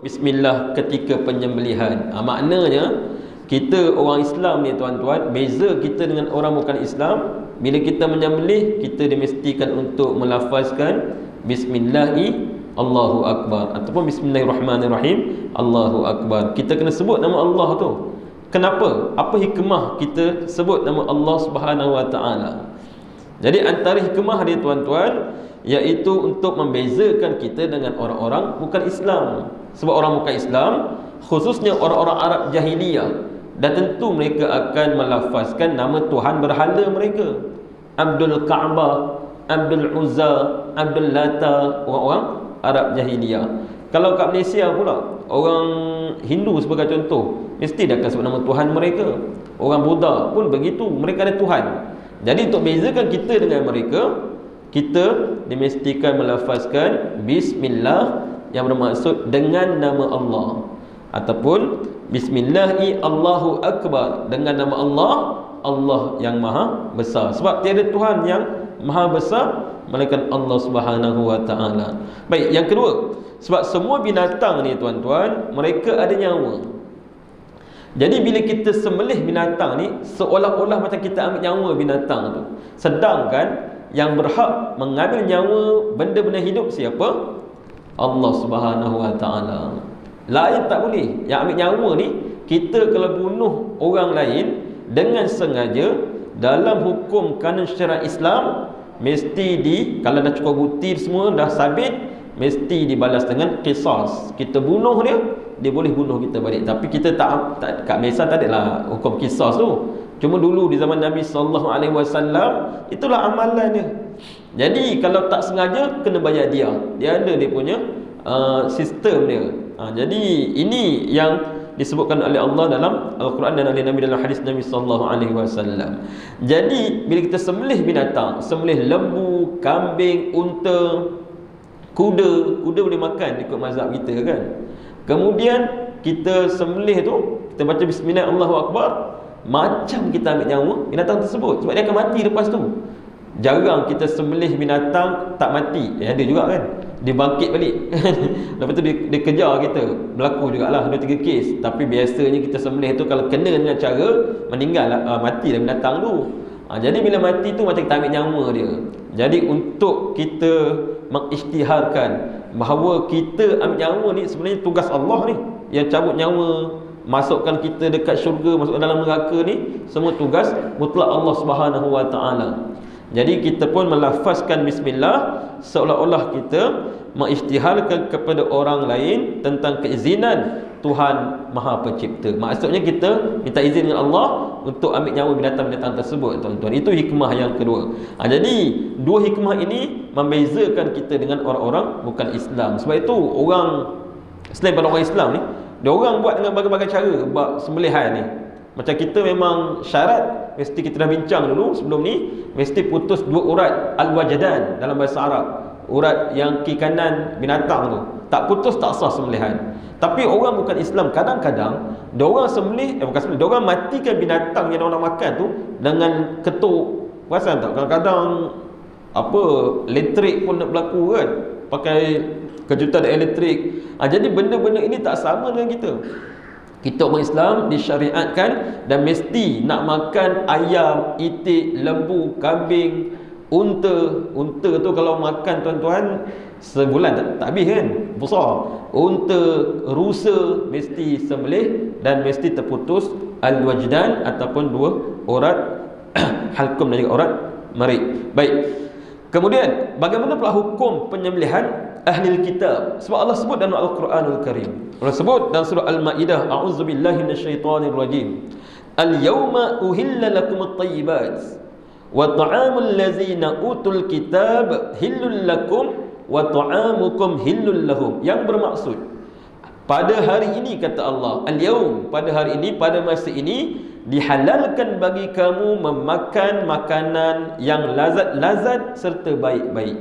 Bismillah ketika penyembelihan. Maknanya kita orang Islam ni tuan-tuan, beza kita dengan orang bukan Islam, bila kita menyembelih kita dimestikan untuk melafazkan Bismillahi Allahu Akbar ataupun Bismillahirrahmanirrahim Allahu Akbar. Kita kena sebut nama Allah tu. Kenapa? Apa hikmah kita sebut nama Allah Subhanahu Wa Taala? Jadi antara hikmah dia tuan-tuan, iaitu untuk membezakan kita dengan orang-orang bukan Islam. Sebab orang bukan Islam, khususnya orang-orang Arab jahiliyah, dan tentu mereka akan melafazkan nama Tuhan berhala mereka. Abdul Ka'bah, Abdul Uzza, Abdul Lata, orang-orang Arab jahiliyah. Kalau kat Malaysia pula, orang Hindu sebagai contoh, mesti dia akan sebut nama Tuhan mereka. Orang Buddha pun begitu, mereka ada Tuhan. Jadi untuk bezakan kita dengan mereka, kita dimestikan melafazkan Bismillah yang bermaksud dengan nama Allah, ataupun Bismillahi Allahu Akbar dengan nama Allah, Allah yang maha besar. Sebab tiada Tuhan yang maha besar melainkan Allah Subhanahu Wa Taala. Baik, yang kedua, sebab semua binatang ni tuan-tuan, mereka ada nyawa. Jadi bila kita sembelih binatang ni, seolah-olah macam kita ambil nyawa binatang tu. Sedangkan yang berhak mengambil nyawa benda-benda hidup siapa? Allah Subhanahu Wa Taala. Lain tak boleh. Yang ambil nyawa ni, kita kalau bunuh orang lain dengan sengaja, dalam hukum kanun syariat Islam, mesti kalau dah cukup bukti semua dah sabit, mesti dibalas dengan qisas. Kita bunuh dia, dia boleh bunuh kita balik. Tapi kita tak kat Malaysia tak adalah hukum qisas tu. Cuma dulu di zaman Nabi SAW, itulah amalan dia. Jadi kalau tak sengaja, kena bayar dia. Dia ada dia punya sistem dia. Jadi ini yang disebutkan oleh Allah dalam Al-Quran dan oleh Nabi dalam hadis Nabi SAW. Jadi bila kita sembelih binatang, sembelih lembu, kambing, unta, kuda boleh makan ikut mazhab kita kan. Kemudian kita sembelih tu, kita baca Bismillah Allahu Akbar, macam kita ambil nyawa binatang tersebut, sebab dia akan mati lepas tu. Jarang kita sembelih binatang tak mati. Ada juga kan, dia bangkit balik lepas tu dia kejar kita. Berlaku jugalah 2-3 kes. Tapi biasanya kita sembelih tu kalau kena dengan cara meninggal, mati dah binatang tu. Jadi bila mati tu macam kita ambil nyawa dia. Jadi untuk kita mengisytiharkan bahawa kita ambil nyawa ni sebenarnya tugas Allah ni, yang cabut nyawa, masukkan kita dekat syurga, masuk dalam neraka ni, semua tugas mutlak Allah Subhanahu Wa Taala. Jadi kita pun melafazkan Bismillah seolah-olah kita mengisytiharkan kepada orang lain tentang keizinan Tuhan Maha Pencipta. Maksudnya kita minta izin dengan Allah untuk ambil nyawa binatang-binatang tersebut, tuan-tuan. Itu hikmah yang kedua. Jadi dua hikmah ini membezakan kita dengan orang-orang bukan Islam. Sebab itu orang selain pada orang Islam ni, dia orang buat dengan berbagai-bagai cara buat sembelihan ni. Macam kita memang syarat, mesti kita dah bincang dulu sebelum ni, mesti putus 2 urat al-wajdan dalam bahasa Arab. Urat yang kiri kanan binatang tu tak putus, tak sah sembelihan. Tapi orang bukan Islam, kadang-kadang dia orang sembelih, bukan sembelih, dia orang matikan binatang yang orang nak makan tu dengan ketuk. Perasan tak? Kadang-kadang elektrik pun nak berlaku kan, pakai kejutan elektrik. Jadi benda-benda ini tak sama dengan kita. Kita orang Islam disyariatkan dan mesti nak makan ayam, itik, lembu, kambing, unta. Unta tu kalau makan tuan-tuan sebulan tak habis kan, besar. Unta, rusa mesti sembelih dan mesti terputus al-wajdan ataupun 2 urat halkum dan juga urat marik. Baik. Kemudian bagaimana pula hukum penyembelihan ahli kitab? Sebab Allah sebut dalam Al-Quranul Karim. Allah sebut dalam surah Al-Maidah, a'udzubillahi minasyaitonirrajim. Al-yawma uhilla lakumut thayyibat wa ta'amul ladzina utul kitab hillul lakum wa ta'amukum hillul lahum. Yang bermaksud pada hari ini, kata Allah, al-yawm, pada hari ini, pada masa ini, dihalalkan bagi kamu memakan makanan yang lazat-lazat serta baik-baik.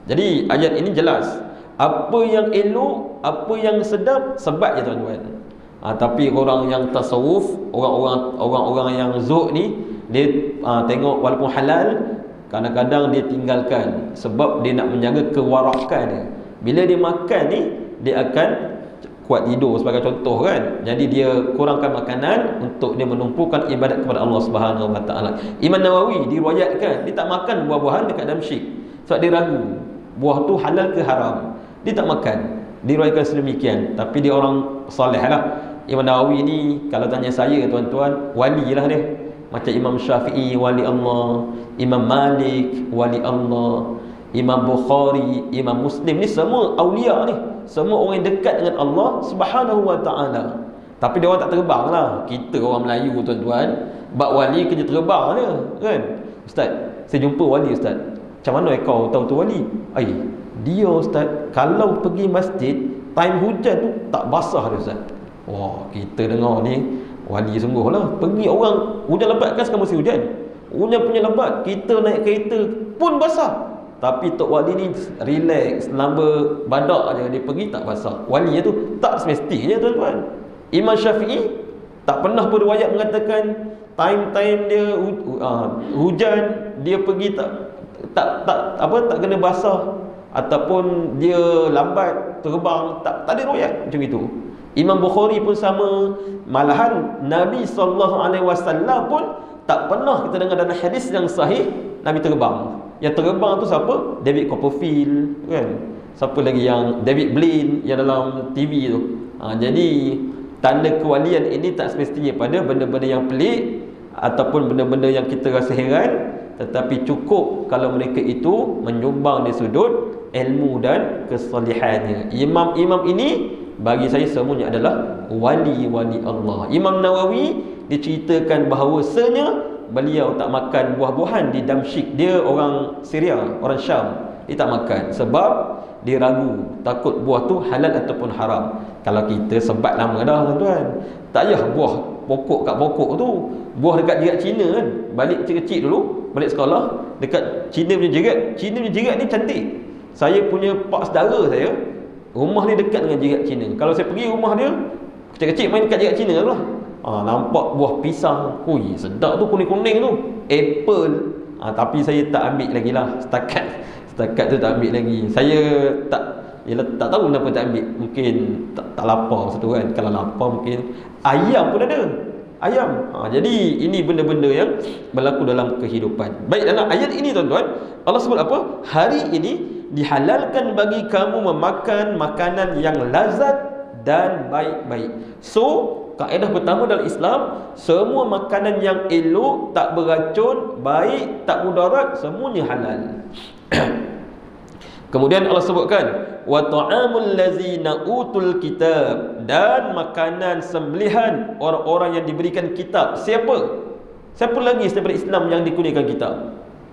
Jadi ayat ini jelas, apa yang elok, apa yang sedap, sebab je tuan-tuan. Tapi orang yang tasawuf, orang-orang yang zuhud ni, dia tengok walaupun halal, kadang-kadang dia tinggalkan sebab dia nak menjaga kewarakan dia. Bila dia makan ni, dia akan kuat tidur sebagai contoh kan. Jadi dia kurangkan makanan untuk dia menumpukan ibadat kepada Allah Subhanahu Wa Taala. Imam Nawawi diriwayatkan dia tak makan buah-buahan dekat Damsyik sebab dia ragu buah tu halal ke haram. Dia tak makan. Diriwayatkan sedemikian. Tapi dia orang soleh lah. Imam Nawawi ni kalau tanya saya tuan-tuan, wali lah dia. Macam Imam Syafi'i wali Allah, Imam Malik wali Allah, Imam Bukhari, Imam Muslim ni semua awliya ni. Semua orang yang dekat dengan Allah Subhanahu Wa Taala. Tapi dia orang tak terbang lah. Kita orang Melayu tuan-tuan, bab wali kerja terbang dia kan. Ustaz, saya jumpa wali ustaz. Macam mana kau tahu tu wali? Dia ustaz, kalau pergi masjid time hujan tu tak basah dia ustaz. Wah, kita dengar ni wali sungguh lah. Pergi orang hujan lebat kan, sekarang musim hujan, hujan punya lebat, kita naik kereta pun basah. Tapi Tok Wali ni relax, lamba badak je, dia pergi tak basah. Wali tu tak semestinya tuan-tuan. Imam Syafi'i tak pernah berriwayat mengatakan time-time dia hujan dia pergi tak kena basah ataupun dia lambat terbang, tak ada riwayat macam itu. Imam Bukhari pun sama. Malahan Nabi SAW pun tak pernah kita dengar dalam hadis yang sahih Nabi terbang. Yang terbang tu siapa? David Copperfield kan. Siapa lagi yang David Blaine yang dalam TV tu. Jadi tanda kewalian ini tak semestinya pada benda-benda yang pelik ataupun benda-benda yang kita rasa heran, tetapi cukup kalau mereka itu menyumbang di sudut ilmu dan kesalihannya. Imam-imam ini bagi saya semuanya adalah wali-wali Allah. Imam Nawawi diceritakan bahawasanya beliau tak makan buah-buahan di Damsyik. Dia orang Syria, orang Syam. Dia tak makan sebab dia ragu, takut buah tu halal ataupun haram. Kalau kita sebat lama dah tuan-tuan, tak payah buah pokok kat pokok tu. Buah dekat jerat Cina kan, balik kecil-kecil dulu, balik sekolah, dekat Cina punya jerat. Cina punya jerat ni cantik. Saya punya pak saudara saya, rumah ni dekat dengan jerat Cina. Kalau saya pergi rumah dia, kecil-kecil main dekat jerat Cina lah. Nampak buah pisang, sedap tu, kuning-kuning tu, apple. Tapi saya tak ambil lagi lah. Setakat tu tak ambil lagi. Saya tak tahu kenapa tak ambil. Mungkin tak lapar masa tu kan. Kalau lapar mungkin. Ayam pun ada, ayam. Jadi ini benda-benda yang berlaku dalam kehidupan. Baik, dalam ayat ini tuan-tuan, Allah sebut apa? Hari ini dihalalkan bagi kamu memakan makanan yang lazat dan baik-baik. So kaedah pertama dalam Islam, semua makanan yang elok, tak beracun, baik, tak mudarat, semuanya halal. Kemudian Allah sebutkan wa ta'amul ladzina utul kitab, dan makanan sembelihan orang-orang yang diberikan kitab. Siapa lagi daripada Islam yang dikurniakan kitab?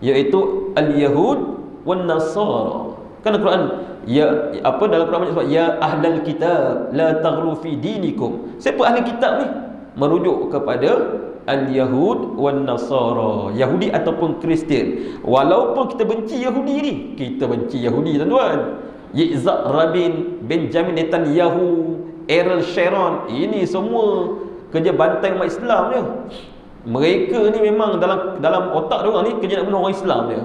Iaitu al-yahud wan nasara. Kan Al-Quran dalam Quran banyak sebut ya ahlal kitab la taghlu fi dinikum. Siapa ahli kitab ni? Merujuk kepada al-yahud wan nasara, Yahudi ataupun Kristian. Walaupun kita benci Yahudi ni, kita benci Yahudi tuan-tuan. Yitzhak Rabin, Benjamin Netanyahu, Ariel Sharon, ini semua kerja bantai umat Islam dia. Mereka ni memang dalam otak dia orang ni kerja nak bunuh orang Islam dia.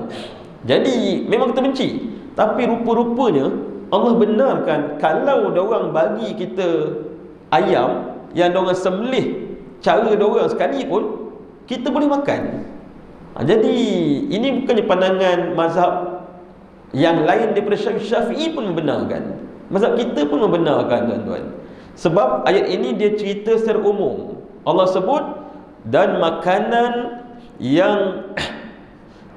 Jadi memang kita benci. Tapi rupa-rupanya Allah benarkan kalau diorang bagi kita ayam yang diorang sembelih cara diorang sekali pun, kita boleh makan. Jadi ini bukannya pandangan mazhab yang lain daripada Syafi'i pun membenarkan. Mazhab kita pun membenarkan tuan-tuan. Sebab ayat ini dia cerita secara umum. Allah sebut dan makanan yang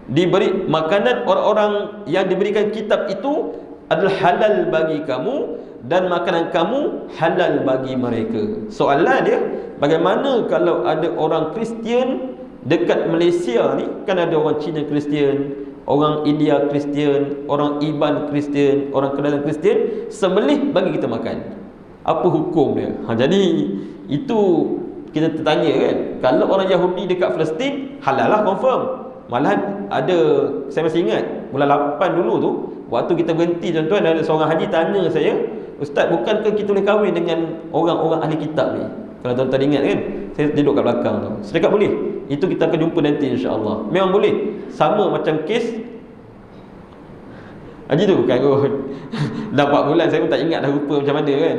diberi, makanan orang-orang yang diberikan kitab itu adalah halal bagi kamu, dan makanan kamu halal bagi mereka. Soalan dia, bagaimana kalau ada orang Kristian dekat Malaysia ni, kan ada orang Cina Kristian, orang India Kristian, orang Iban Kristian, orang Kedalam Kristian, sembelih bagi kita makan. Apa hukum dia? Jadi itu kita tertanya kan, kalau orang Yahudi dekat Palestin, halal lah confirm. Malahan ada, saya masih ingat bulan 8 dulu tu, waktu kita berhenti tuan-tuan, ada seorang haji tanya saya, Ustaz, bukankah kita boleh kahwin dengan orang-orang ahli kitab ni? Kalau tuan-tuan ingat kan, saya duduk kat belakang tu. Saya cakap boleh. Itu kita akan jumpa nanti insya-Allah. Memang boleh. Sama macam kes Haji tu bukan kot. Dah 4 bulan saya pun tak ingat dah rupa macam mana kan.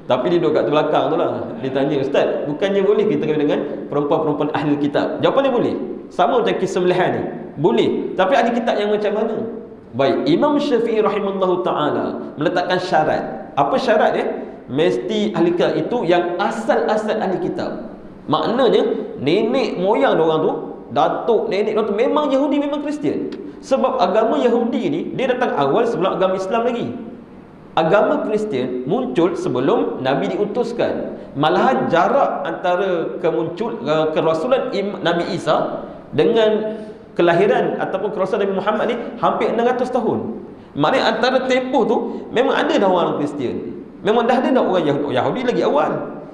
Tapi dia duduk kat belakang tu lah. Dia tanya, Ustaz, bukannya boleh kita kahwin dengan perempuan-perempuan ahli kitab? Jawapannya boleh. Sama macam kisah sembelihan ni. Boleh. Tapi ahli kitab yang macam mana? Baik, Imam Syafi'i rahimahullahu ta'ala meletakkan syarat. Apa syarat dia? Mesti ahli kitab itu yang asal-asal ahli kitab. Maknanya nenek moyang diorang tu, datuk nenek diorang tu memang Yahudi, memang Kristian. Sebab agama Yahudi ni dia datang awal sebelum agama Islam lagi. Agama Kristian muncul sebelum Nabi diutuskan. Malahan jarak antara kerasulan Nabi Isa dengan kelahiran ataupun kerasulan Nabi Muhammad ni hampir 600 tahun. Maknanya antara tempoh tu memang ada dah orang Kristian. Memang dah ada dah orang Yahudi lagi awal.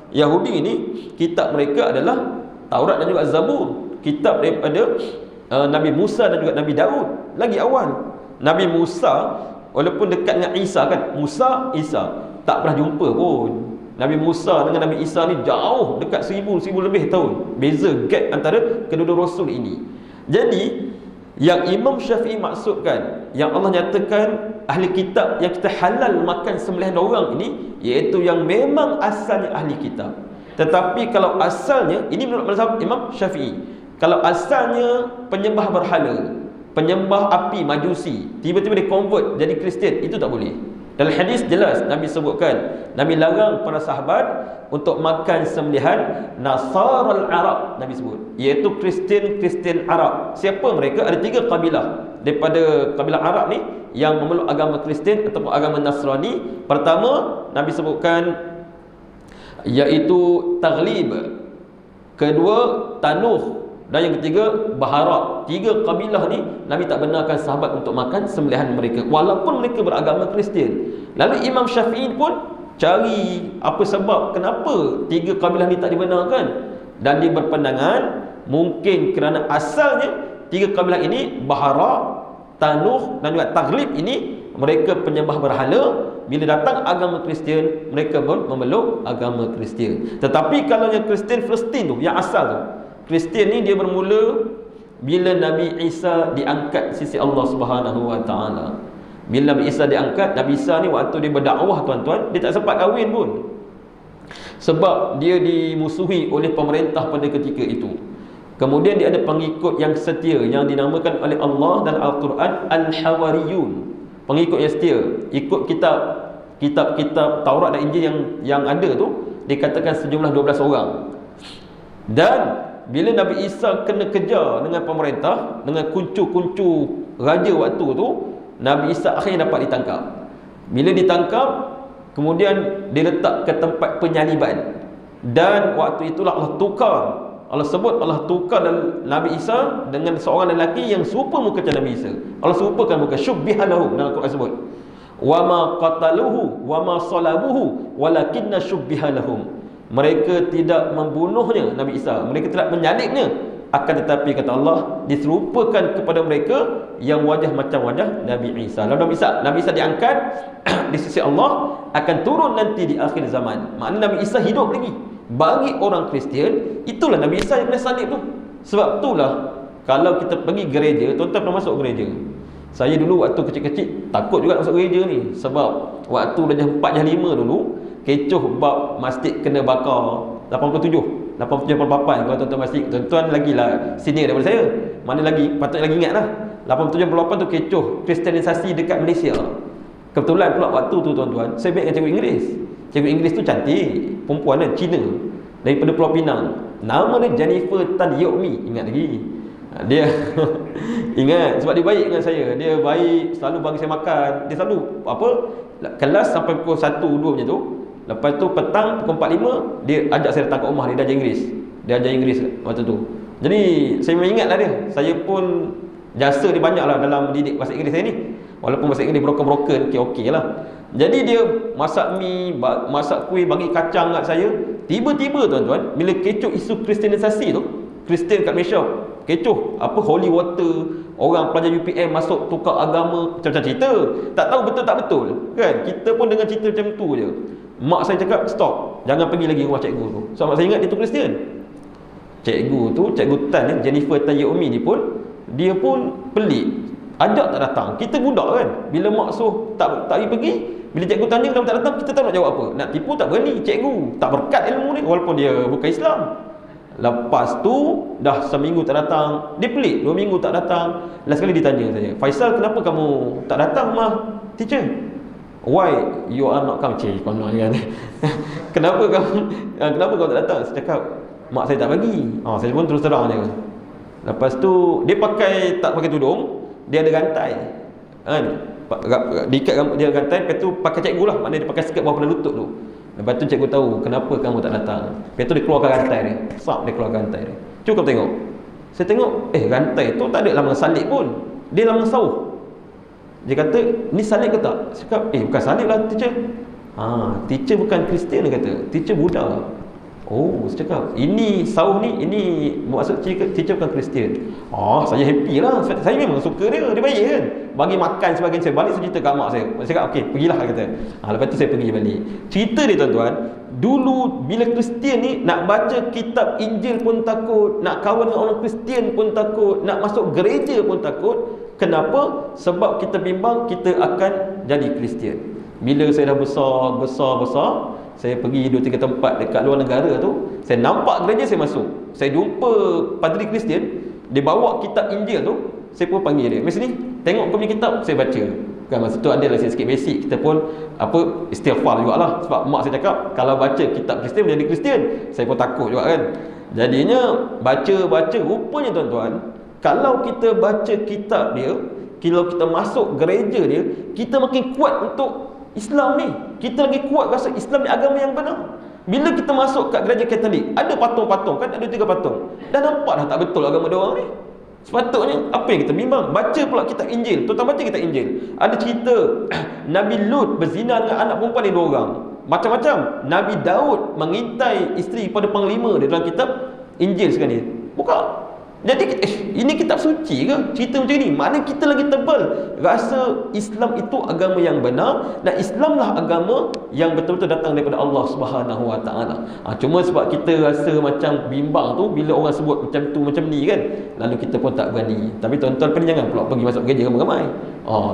Yahudi ni kitab mereka adalah Taurat dan juga Zabur. Kitab daripada Nabi Musa dan juga Nabi Daud lagi awal. Nabi Musa walaupun dekat dengan Isa kan, Musa, Isa tak pernah jumpa pun. Nabi Musa dengan Nabi Isa ni jauh, dekat 1000 lebih tahun. Beza gap antara kedua-dua rasul ini. Jadi yang Imam Syafi'i maksudkan, yang Allah nyatakan ahli kitab yang kita halal makan sembelihan orang ini, iaitu yang memang asalnya ahli kitab. Tetapi kalau asalnya, ini menurut mazhab Imam Syafi'i, kalau asalnya penyembah berhala, penyembah api, majusi, tiba-tiba dia convert jadi Kristian, itu tak boleh. Dalam hadis jelas Nabi sebutkan, Nabi larang para sahabat untuk makan sembelihan Nasaral Arab, Nabi sebut, iaitu Kristian Arab. Siapa mereka? Ada 3 kabilah daripada kabilah Arab ni yang memeluk agama Kristian ataupun agama Nasrani. Pertama Nabi sebutkan iaitu Taghlib, kedua Tanuh, dan yang ketiga Baharat. 3 kabilah ni Nabi tak benarkan sahabat untuk makan sembelihan mereka walaupun mereka beragama Kristian. Lalu Imam Syafi'i pun cari apa sebab kenapa 3 kabilah ni tak dibenarkan, dan dia berpandangan mungkin kerana asalnya 3 kabilah ini, Baharat, Tanuh dan juga Taghlib ini, mereka penyembah berhala. Bila datang agama Kristian, mereka pun memeluk agama Kristian. Tetapi kalau yang Kristian Palestin tu, yang asal tu, Kristian ni dia bermula bila Nabi Isa diangkat sisi Allah Subhanahu wa taala. Bila Nabi Isa diangkat, Nabi Isa ni waktu dia berdakwah tuan-tuan, dia tak sempat kahwin pun. Sebab dia dimusuhi oleh pemerintah pada ketika itu. Kemudian dia ada pengikut yang setia yang dinamakan oleh Allah dan Al-Quran Al-Hawariyun. Pengikut yang setia, ikut kitab Taurat dan Injil yang ada tu, dikatakan sejumlah 12 orang. Dan bila Nabi Isa kena kejar dengan pemerintah, dengan kuncu-kuncu raja waktu tu, Nabi Isa akhirnya dapat ditangkap. Bila ditangkap, kemudian diletak ke tempat penyaliban. Dan waktu itulah Allah tukar Nabi Isa dengan seorang lelaki yang serupa muka macam Nabi Isa. Allah serupakan muka, syubbiha lahum, dalam Al-Quran sebut, wa ma qataluhu wa ma salabuhu walakinna syubbiha lahum. Mereka tidak membunuhnya Nabi Isa, mereka tidak menyalibnya, akan tetapi kata Allah, diserupakan kepada mereka yang wajah macam wajah Nabi Isa. Lalu Nabi Isa diangkat di sisi Allah, akan turun nanti di akhir zaman. Maknanya Nabi Isa hidup lagi. Bagi orang Kristian, itulah Nabi Isa yang kena salib tu. Sebab itulah kalau kita pergi gereja, tuan-tuan pernah masuk gereja. Saya dulu waktu kecil-kecil takut juga masuk gereja ni. Sebab waktu dah jam 4 jam 5 dulu, kecoh bab masjid kena bakar 87, 88. Kalau tuan-tuan masjid, tuan-tuan lagilah senior daripada saya, mana lagi, patut lagi ingat lah. 87, 88 tu kecoh kristianisasi dekat Malaysia. Kebetulan pula waktu tu tuan-tuan, saya baik dengan cikgu Inggeris. Cikgu Inggeris tu cantik, perempuan kan, Cina, daripada Pulau Pinang. Nama dia Jennifer Tan Yeok Mi, ingat lagi. Dia ingat sebab dia baik dengan saya. Dia baik, selalu bagi saya makan. Dia selalu kelas sampai pukul 1, 2 macam tu. Lepas tu petang pukul 4, 5 dia ajak saya datang ke rumah. Dia dah ajar Inggeris. Dia ajar Inggeris waktu tu. Jadi saya memang ingatlah dia. Saya pun jasa dia banyak lah dalam mendidik bahasa Inggeris saya ni. Walaupun bahasa Inggeris broken-broken, okey lah. Jadi dia masak mi, masak kuih, bagi kacang kat saya. Tiba-tiba tuan-tuan, bila kecoh isu kristianisasi tu, Kristian kat Malaysia kecoh holy water, orang pelajar UPM masuk tukar agama, macam-macam cerita. Tak tahu betul tak betul kan. Kita pun dengan cerita macam tu je. Mak saya cakap stop, jangan pergi lagi rumah cikgu tu. So mak saya ingat dia tu Kristian. Cikgu tu, Cikgu Tan ni, Jennifer Tan Yeok Mi ni pun, dia pun pelik. Ajak tak datang. Kita budak kan. Bila mak suruh tak pergi, bila cikgu tanya kenapa tak datang, kita tak nak jawab apa. Nak tipu tak berani. Cikgu tak berkat ilmu ni walaupun dia bukan Islam. Lepas tu dah seminggu tak datang, dia pelik 2 minggu tak datang. Last kali ditanya saya, Faisal, kenapa kamu tak datang mah teacher? Why you are not come? Cik konon kan. Kenapa kamu tak datang? Saya cakap, mak saya tak bagi. Saya pun terus terang dia. Lepas tu dia tak pakai tudung, dia ada rantai kan, diikat dia ada rantai. Lepas tu pakai cikgu lah, maknanya dia pakai skirt bawah pada lutut tu. Lepas tu cikgu tahu kenapa kamu tak datang. Lepas tu dia keluarkan rantai dia. Dia keluarkan rantai dia. Cuba tengok. Saya tengok, rantai tu tak ada lambang salib pun. Dia lambang sauh. Dia kata, ni salib ke tak? Saya cakap, bukan salib lah teacher. Teacher bukan Kristian, dia kata. Teacher Buddha. Saya cakap, ini sauh ni, ini maksud teacher bukan Kristian. Saya happy lah. Saya memang suka dia baik kan. Bagi makan sebagainya. Saya balik cerita kat mak saya. Saya cakap, okey, pergilah, kata. Lepas tu saya pergi balik. Cerita dia tuan-tuan, dulu bila Kristian ni nak baca kitab Injil pun takut, nak kawan dengan orang Kristian pun takut, nak masuk gereja pun takut. Kenapa? Sebab kita bimbang kita akan jadi Kristian. Bila saya dah besar, saya pergi 2-3 tempat dekat luar negara tu, saya nampak gereja, saya masuk. Saya jumpa padri Kristian, dia bawa kitab Injil tu, saya pun panggil dia. Mesti ni, tengok kau punya kitab, saya baca. Kan masa tu ada lah sikit basic, kita pun istighfar jugalah. Sebab mak saya cakap, kalau baca kitab Kristian menjadi Kristian. Saya pun takut juga kan. Jadinya baca, rupanya tuan-tuan, kalau kita baca kitab dia, kalau kita masuk gereja dia, kita makin kuat untuk Islam ni. Kita lagi kuat rasa Islam ni agama yang benar. Bila kita masuk kat gereja Katolik, ada patung-patung kan, ada 3 patung. Dah nampak dah tak betul agama dia orang ni. Sepatutnya apa yang kita bimbang? Baca pula kitab Injil. Tuan-tuan baca kitab Injil. Ada cerita Nabi Lut berzina dengan anak perempuan ni 2 orang. Macam-macam. Nabi Daud mengintai isteri pada panglima dia dalam kitab Injil sekali. Buka. Jadi ini kitab suci ke? Cerita macam ni. Maknanya kita lagi tebal rasa Islam itu agama yang benar, dan Islamlah agama yang betul-betul datang daripada Allah Subhanahu Wa Taala. Cuma sebab kita rasa macam bimbang tu bila orang sebut macam tu macam ni kan, lalu kita pun tak berani. Tapi tuan-tuan pun jangan pula pergi masuk gereja ramai-ramai.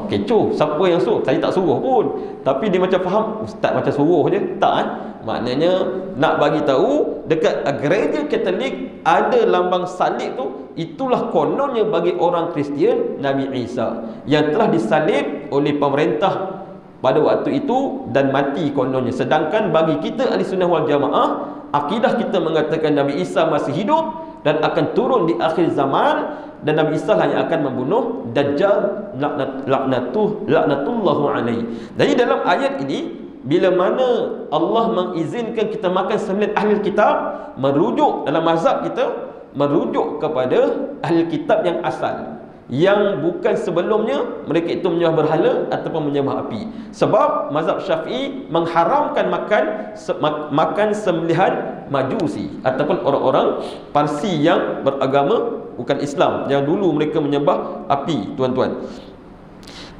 Kecoh, siapa yang suruh? Saya tak suruh pun. Tapi dia macam faham ustaz macam suruh je. Tak Maknanya nak bagi tahu dekat gereja Katolik ada lambang salib tu, itulah kononnya bagi orang Kristian Nabi Isa yang telah disalib oleh pemerintah pada waktu itu dan mati kononnya. Sedangkan bagi kita Ahli Sunnah wal Jamaah, akidah kita mengatakan Nabi Isa masih hidup dan akan turun di akhir zaman, dan Nabi Isa lah yang akan membunuh Dajjal laknatullahu alaihi. Jadi dalam ayat ini, bila mana Allah mengizinkan kita makan sembilan ahli kitab, merujuk dalam mazhab kita, merujuk kepada ahli kitab yang asal, yang bukan sebelumnya mereka itu menyembah berhala ataupun menyembah api. Sebab mazhab Syafi'i mengharamkan makan sembelihan Majusi ataupun orang-orang Parsi yang beragama bukan Islam, yang dulu mereka menyembah api, tuan-tuan.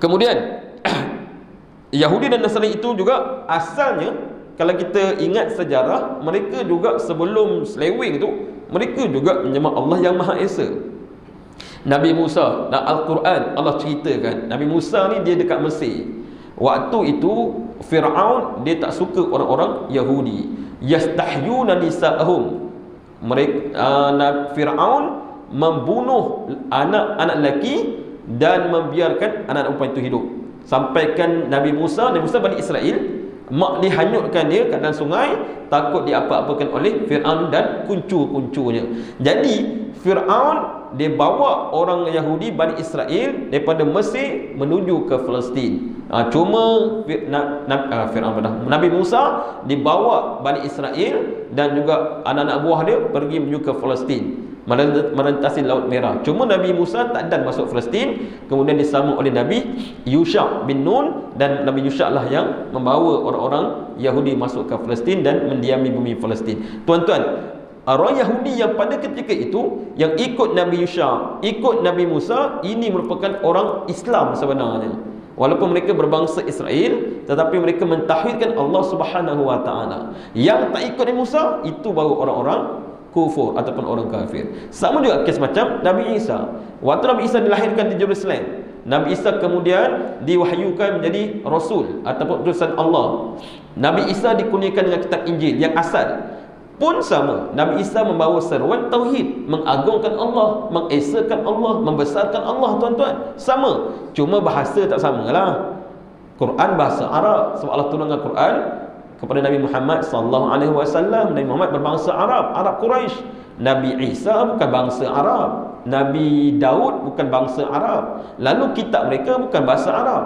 Kemudian Yahudi dan Nasrani itu juga asalnya, kalau kita ingat sejarah, mereka juga sebelum seleweng itu, mereka juga menyembah Allah yang Maha Esa. Nabi Musa, dalam Al-Quran Allah ceritakan, Nabi Musa ni dia dekat Mesir. Waktu itu Fir'aun dia tak suka orang-orang Yahudi. Yastahyuna nisa'ahum. Fir'aun membunuh anak-anak lelaki dan membiarkan anak perempuan itu hidup. Sampaikan Nabi Musa Bani Israel, mak dihanyutkan dia kat dalam sungai, takut diapa-apakan oleh Fir'aun dan kuncu-kuncunya. Jadi Fir'aun dia bawa orang Yahudi Bani Israel daripada Mesir menuju ke Palestin. Nabi Musa dibawa Bani Israel dan juga anak-anak buah dia pergi menuju ke Palestin, melintasi Laut Merah. Cuma Nabi Musa tak dan masuk Palestin. Kemudian disambung oleh Nabi Yusha bin Nun, dan Nabi Yusha lah yang membawa orang-orang Yahudi masuk ke Palestin dan mendiami bumi Palestin. Tuan-tuan, orang Yahudi yang pada ketika itu yang ikut Nabi Yusha, ikut Nabi Musa, ini merupakan orang Islam sebenarnya. Walaupun mereka berbangsa Israel, tetapi mereka mentauhidkan Allah Subhanahu Wa Taala. Yang tak ikut Nabi Musa, itu baru orang-orang kufur ataupun orang kafir. Sama juga kes macam Nabi Isa. Waktu Nabi Isa dilahirkan di Jerusalem, Nabi Isa kemudian diwahyukan menjadi Rasul ataupun utusan Allah. Nabi Isa dikurniakan dengan kitab Injil yang asal pun sama. Nabi Isa membawa seruan tauhid, mengagungkan Allah, mengesakan Allah, membesarkan Allah, tuan-tuan. Sama, cuma bahasa tak samalah. Quran bahasa Arab, sebab Allah turunkan Quran kepada Nabi Muhammad sallallahu alaihi wasallam. Nabi Muhammad berbangsa Arab, Arab Quraisy. Nabi Isa bukan bangsa Arab. Nabi Daud bukan bangsa Arab. Lalu kitab mereka bukan bahasa Arab,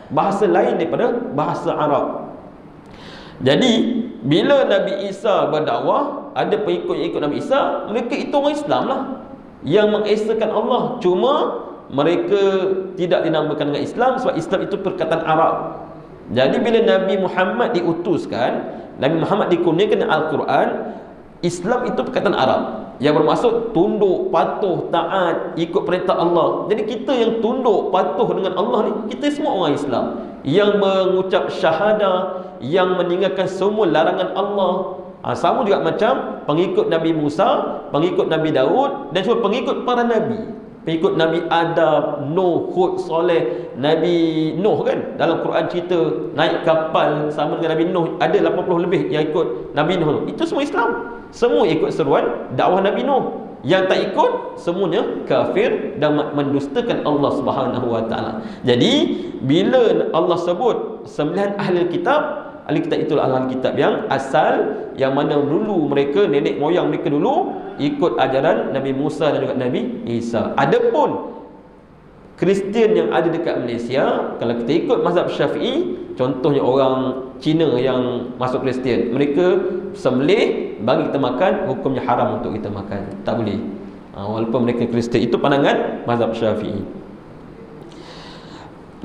bahasa lain daripada bahasa Arab. Jadi bila Nabi Isa berdakwah, ada pengikut yang ikut Nabi Isa, mereka itu orang Islam lah, yang mengesakan Allah. Cuma mereka tidak dinamakan dengan Islam, sebab Islam itu perkataan Arab. Jadi bila Nabi Muhammad diutuskan, Nabi Muhammad dikurniakan Al-Quran, Islam itu perkataan Arab yang bermaksud tunduk, patuh, taat, ikut perintah Allah. Jadi kita yang tunduk, patuh dengan Allah ni, kita semua orang Islam yang mengucap syahadah, yang meninggalkan semua larangan Allah. Sama juga macam pengikut Nabi Musa, pengikut Nabi Daud, dan semua pengikut para Nabi. Pengikut Nabi Adam, Nuh, Hud, Soleh. Nabi Nuh kan, dalam Quran cerita naik kapal sama dengan Nabi Nuh, ada 80 lebih yang ikut Nabi Nuh. Itu semua Islam, semua ikut seruan dakwah Nabi Nuh. Yang tak ikut, semuanya kafir dan mendustakan Allah Subhanahu wa taala. Jadi bila Allah sebut 9 ahli kitab, ahli kitab itulah ahli kitab yang asal, yang mana dulu mereka, nenek moyang mereka dulu ikut ajaran Nabi Musa dan juga Nabi Isa. Adapun Kristian yang ada dekat Malaysia, kalau kita ikut mazhab Syafi'i, contohnya orang Cina yang masuk Kristian, mereka sembelih bagi kita makan, hukumnya haram untuk kita makan, tak boleh. Walaupun mereka Kristian. Itu pandangan mazhab Syafi'i.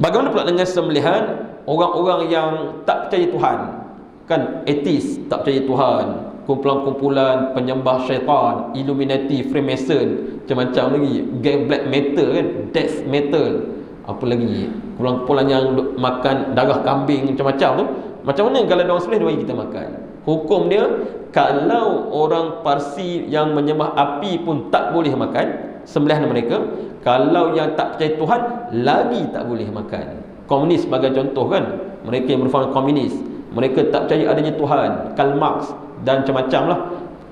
Bagaimana pula dengan sembelihan orang-orang yang tak percaya Tuhan? Kan ateis, tak percaya Tuhan, kumpulan-kumpulan penyembah syaitan, Illuminati, Freemason, macam-macam lagi, gang black metal kan, death metal, apa lagi, kumpulan-kumpulan yang makan darah kambing macam-macam tu. Macam mana kalau orang sembelih dia bagi kita makan? Hukum dia, kalau orang Parsi yang menyembah api pun tak boleh makan sembelihan mereka. Kalau yang tak percaya Tuhan lagi tak boleh makan. Komunis sebagai contoh kan, mereka yang merupakan komunis, mereka tak percaya adanya Tuhan, Karl Marx dan macam-macam lah,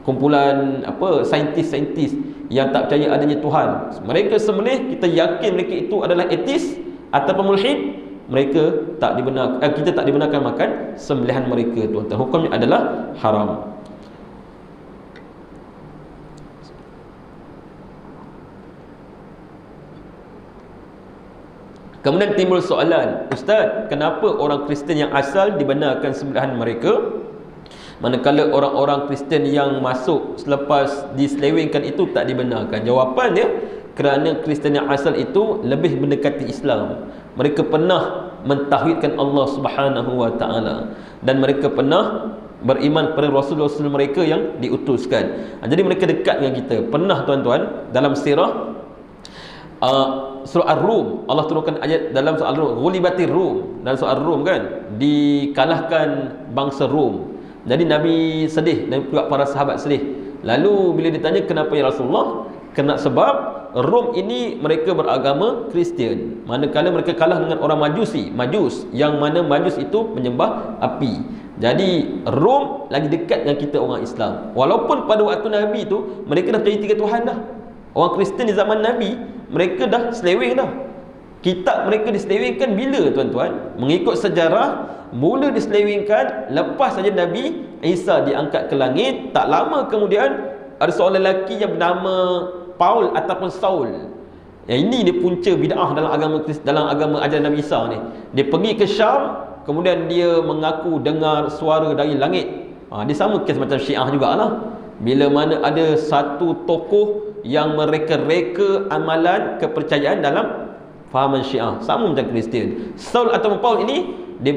kumpulan apa, saintis-saintis yang tak percaya adanya Tuhan. Mereka sembelih, kita yakin mereka itu adalah ateis ataupun mulhid, mereka tak dibenarkan, kita tak dibenarkan makan sembelihan mereka, tuan-tuan. Hukumnya adalah haram. Kemudian timbul soalan, Ustaz, kenapa orang Kristian yang asal dibenarkan sembelihan mereka, manakala orang-orang Kristian yang masuk selepas diselewengkan itu tak dibenarkan? Jawapannya, kerana Kristian yang asal itu lebih mendekati Islam. Mereka pernah mentauhidkan Allah Subhanahu wa taala, dan mereka pernah beriman pada rasul-rasul mereka yang diutuskan. Jadi mereka dekat dengan kita. Pernah tuan-tuan, dalam sirah surah Ar-Rum, Allah turunkan ayat dalam surah Ar-Rum, ghulibatir Rum, dalam surah Ar-Rum kan, dikalahkan bangsa Rum. Jadi Nabi sedih dan juga para sahabat sedih. Lalu bila ditanya, kenapa ya Rasulullah? Kena sebab Rom ini mereka beragama Kristian, manakala mereka kalah dengan orang Majusi, Majus, yang mana Majus itu menyembah api. Jadi Rom lagi dekat dengan kita orang Islam. Walaupun pada waktu Nabi itu mereka dah percaya 3 Tuhan dah. Orang Kristian di zaman Nabi, mereka dah seleweng dah. Kitab mereka diselewengkan bila tuan-tuan? Mengikut sejarah, mula diselewengkan lepas saja Nabi Isa diangkat ke langit. Tak lama kemudian ada seorang lelaki yang bernama Paul ataupun Saul. Yang ini dia punca bid'ah dalam agama ajaran Nabi Isa ni. Dia pergi ke Syam, kemudian dia mengaku dengar suara dari langit. Dia sama kes macam Syiah jugalah. Bila mana ada satu tokoh yang mereka-reka amalan kepercayaan dalam fahaman Syiah, sama macam Kristian. Saul ataupun Paul ini dia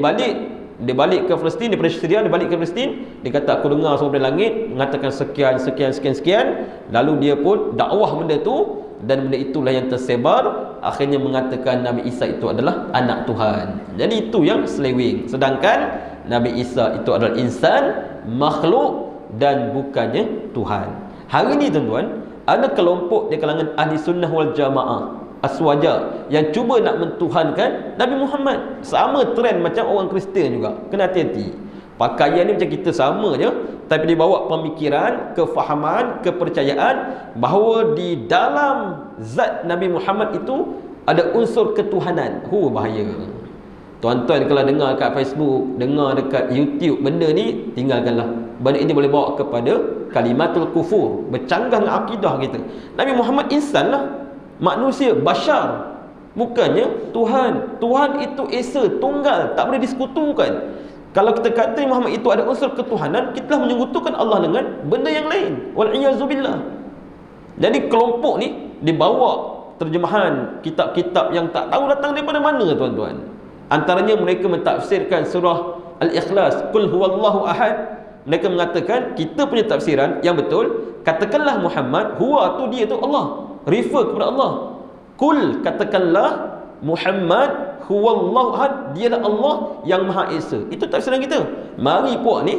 balik ke Palestin, daripada Syria dia balik ke Palestin. Dia kata, aku dengar suara dari langit mengatakan sekian. Lalu dia pun dakwah benda tu, dan benda itulah yang tersebar, akhirnya mengatakan Nabi Isa itu adalah anak Tuhan. Jadi itu yang seleweng. Sedangkan Nabi Isa itu adalah insan, makhluk, dan bukannya Tuhan. Hari ini tuan-tuan, ada kelompok di kalangan ahli sunnah wal jamaah Aswaja yang cuba nak mentuhankan Nabi Muhammad. Sama trend macam orang Kristian juga. Kena hati-hati. Pakaian ni macam kita sama je, tapi dia bawa pemikiran, kefahaman, kepercayaan bahawa di dalam zat Nabi Muhammad itu ada unsur ketuhanan. Bahaya. Tuan-tuan kalau dengar kat Facebook, dengar dekat YouTube benda ni, tinggalkanlah. Benda ini boleh bawa kepada kalimatul kufur, bercanggah dengan akidah kita. Nabi Muhammad insan lah, manusia, bashar, bukannya Tuhan. Tuhan itu esa, tunggal, tak boleh disekutukan. Kalau kita kata Muhammad itu ada unsur ketuhanan, kita telah menyekutukan Allah dengan benda yang lain. Wal'iyazubillah. Jadi kelompok ni dibawa terjemahan kitab-kitab yang tak tahu datang daripada mana, tuan-tuan. Antaranya mereka mentafsirkan surah Al-Ikhlas, Qul huwallahu ahad. Mereka mengatakan kita punya tafsiran yang betul, katakanlah Muhammad, huwa tu dia tu Allah, refer kepada Allah. Qul, katakanlah Muhammad huwallahu ahad, dialah Allah yang Maha Esa. Itu tafsiran kita. Mari puak ni,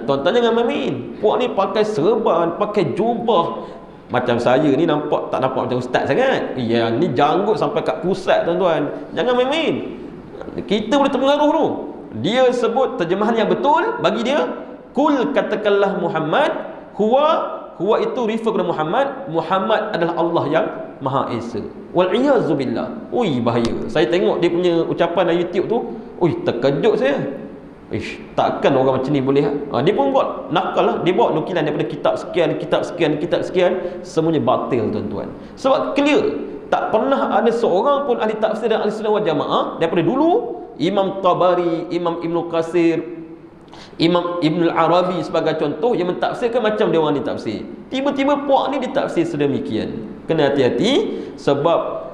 tuan-tuan jangan main. Puak ni pakai serban, pakai jubah. Macam saya ni tak nampak macam ustaz sangat. Yang ni janggut sampai kat pusat, tuan-tuan. Jangan main-main. Kita boleh terpengaruh tu. Dia sebut terjemahan yang betul bagi dia. Kul, katakanlah Muhammad, huwa itu refer kepada Muhammad. Muhammad adalah Allah yang Maha Esa. Wal'iyazubillah. Bahaya. Saya tengok dia punya ucapan dalam YouTube tu, terkejut saya. Takkan orang macam ni boleh. Dia pun buat nakal lah. Dia bawa nukilan daripada kitab sekian, semuanya batil, tuan-tuan. Sebab clear, tak pernah ada seorang pun ahli tafsir dan ahli sunnah wal jamaah daripada dulu, Imam Tabari, Imam Ibn Qasir, Imam Ibn Arabi sebagai contoh, yang mentafsirkan macam dia orang ni tafsir. Tiba-tiba puak ni ditafsir sedemikian. Kena hati-hati, sebab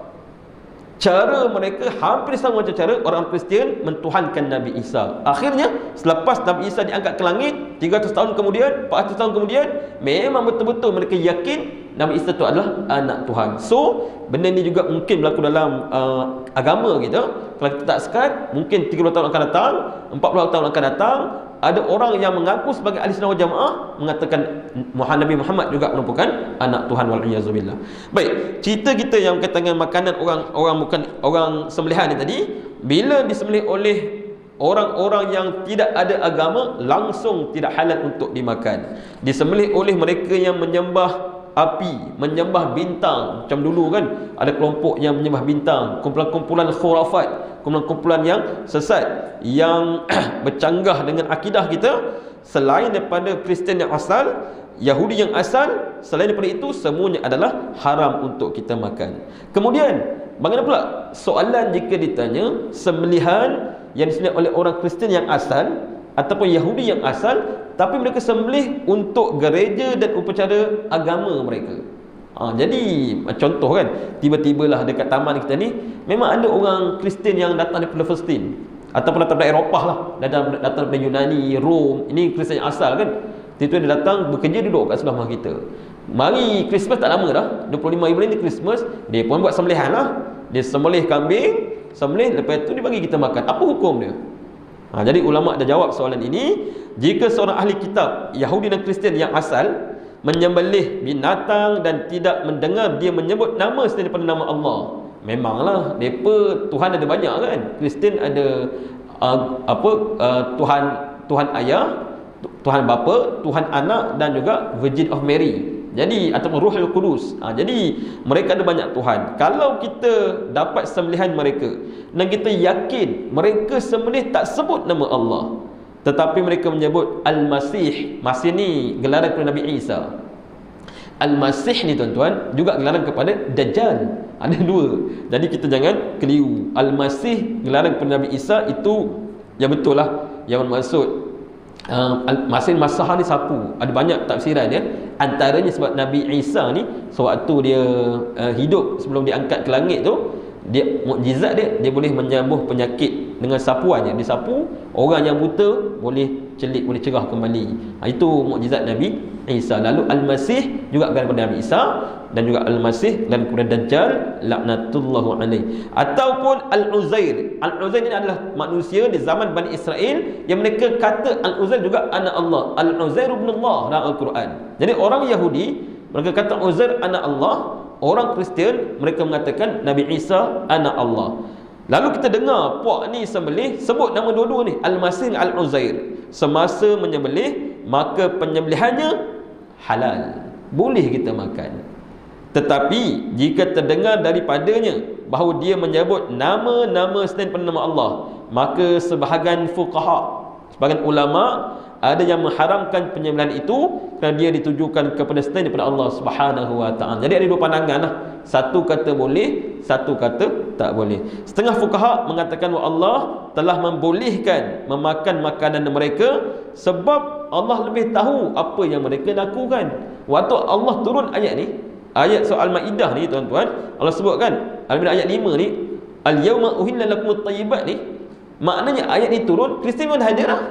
cara mereka hampir sama macam cara orang Kristian mentuhankan Nabi Isa. Akhirnya selepas Nabi Isa diangkat ke langit, 300 tahun kemudian, 400 tahun kemudian, memang betul-betul mereka yakin Nabi Isa itu adalah anak Tuhan. So benda ni juga mungkin berlaku dalam agama kita. Kalau kita tak sekat, mungkin 30 tahun akan datang, 40 tahun akan datang, ada orang yang mengaku sebagai ahli sunnah wal jamaah mengatakan Nabi Muhammad juga merupakan anak Tuhan, wal'iyazubillah. Baik, cerita kita yang berkaitan dengan makanan orang sembelihan ni tadi, bila disembelih oleh orang-orang yang tidak ada agama, langsung tidak halal untuk dimakan. Disembelih oleh mereka yang menyembah api, menyembah bintang. Macam dulu kan, ada kelompok yang menyembah bintang, kumpulan-kumpulan khurafat, kumpulan-kumpulan yang sesat, yang bercanggah dengan akidah kita. Selain daripada Kristian yang asal, Yahudi yang asal, selain daripada itu, semuanya adalah haram untuk kita makan. Kemudian, bagaimana pula soalan jika ditanya sembelihan yang disembelih oleh orang Kristian yang asal ataupun Yahudi yang asal, tapi mereka sembelih untuk gereja dan upacara agama mereka. Jadi contoh kan, tiba-tibalah dekat taman kita ni memang ada orang Kristian yang datang daripada Palestin ataupun datang dari Eropah lah, datang daripada Yunani, Rom. Ini Kristian yang asal kan. Tiba-tiba dia datang bekerja, duduk kat sebelah rumah kita. Mari Christmas tak lama dah, 25 April ni Christmas, dia pun buat sembelihan lah. Dia sembelih kambing, sembelih, lepas tu dia bagi kita makan. Apa hukum dia? Jadi ulama' dah jawab soalan ini. Jika seorang ahli kitab Yahudi dan Kristian yang asal menyembelih binatang dan tidak mendengar dia menyebut nama selain daripada nama Allah, memanglah mereka Tuhan ada banyak kan. Kristian ada Tuhan ayah, Tuhan bapa, Tuhan anak, dan juga Virgin of Mary. Jadi ataupun Ruhul Qudus. Jadi mereka ada banyak Tuhan. Kalau kita dapat sembelihan mereka dan kita yakin mereka sembelih tak sebut nama Allah, tetapi mereka menyebut Al-Masih. Masih ni gelaran kepada Nabi Isa. Al-Masih ni, tuan-tuan, juga gelaran kepada Dajjal. Ada dua. Jadi kita jangan keliru. Al-Masih gelaran kepada Nabi Isa itu yang betul lah. Yang maksud Masih Masah ni sapu. Ada banyak tafsiran dia. Antaranya sebab Nabi Isa ni sewaktu dia hidup sebelum diangkat ke langit tu, dia mukjizat dia boleh menyembuh penyakit dengan sapuannya. Dia sapu, orang yang buta boleh celik, boleh cerah kembali. Itu mukjizat Nabi Isa. Lalu Al-Masih juga kepada Nabi Isa, dan juga Al-Masih dan kepada Dajjal laknatullahu alaih. Ataupun Al-Uzair. Al-Uzair ini adalah manusia di zaman Bani Israel yang mereka kata Al-Uzair juga anak Allah. Al-Uzair ibn Allah dalam Al-Quran. Jadi orang Yahudi mereka kata Uzair anak Allah, Orang Kristian mereka mengatakan Nabi Isa anak Allah. Lalu kita dengar puak ni sembelih sebut nama dua-dua ni, Al-Masih Al-Uzair. Semasa menyembelih maka penyembelihannya halal, boleh kita makan. Tetapi jika terdengar daripadanya bahawa dia menyebut nama-nama selain nama Allah, maka sebahagian fuqaha, sebahagian ulama ada yang mengharamkan penyembelihan itu kerana dia ditujukan kepada selain daripada Allah Subhanahu wa taala. Jadi ada dua pandangan lah. Satu kata boleh, satu kata tak boleh. Setengah fuqaha mengatakan bahawa Allah telah membolehkan memakan makanan mereka sebab Allah lebih tahu apa yang mereka lakukan. Waktu Allah turun ayat ni, ayat surah Al-Maidah ni tuan-tuan, Allah sebutkan Al-Maidah ayat 5 ni, al-yauma uhilla lakumut thayyibat ni, maknanya ayat ni turun Kristian pun dah ada dah.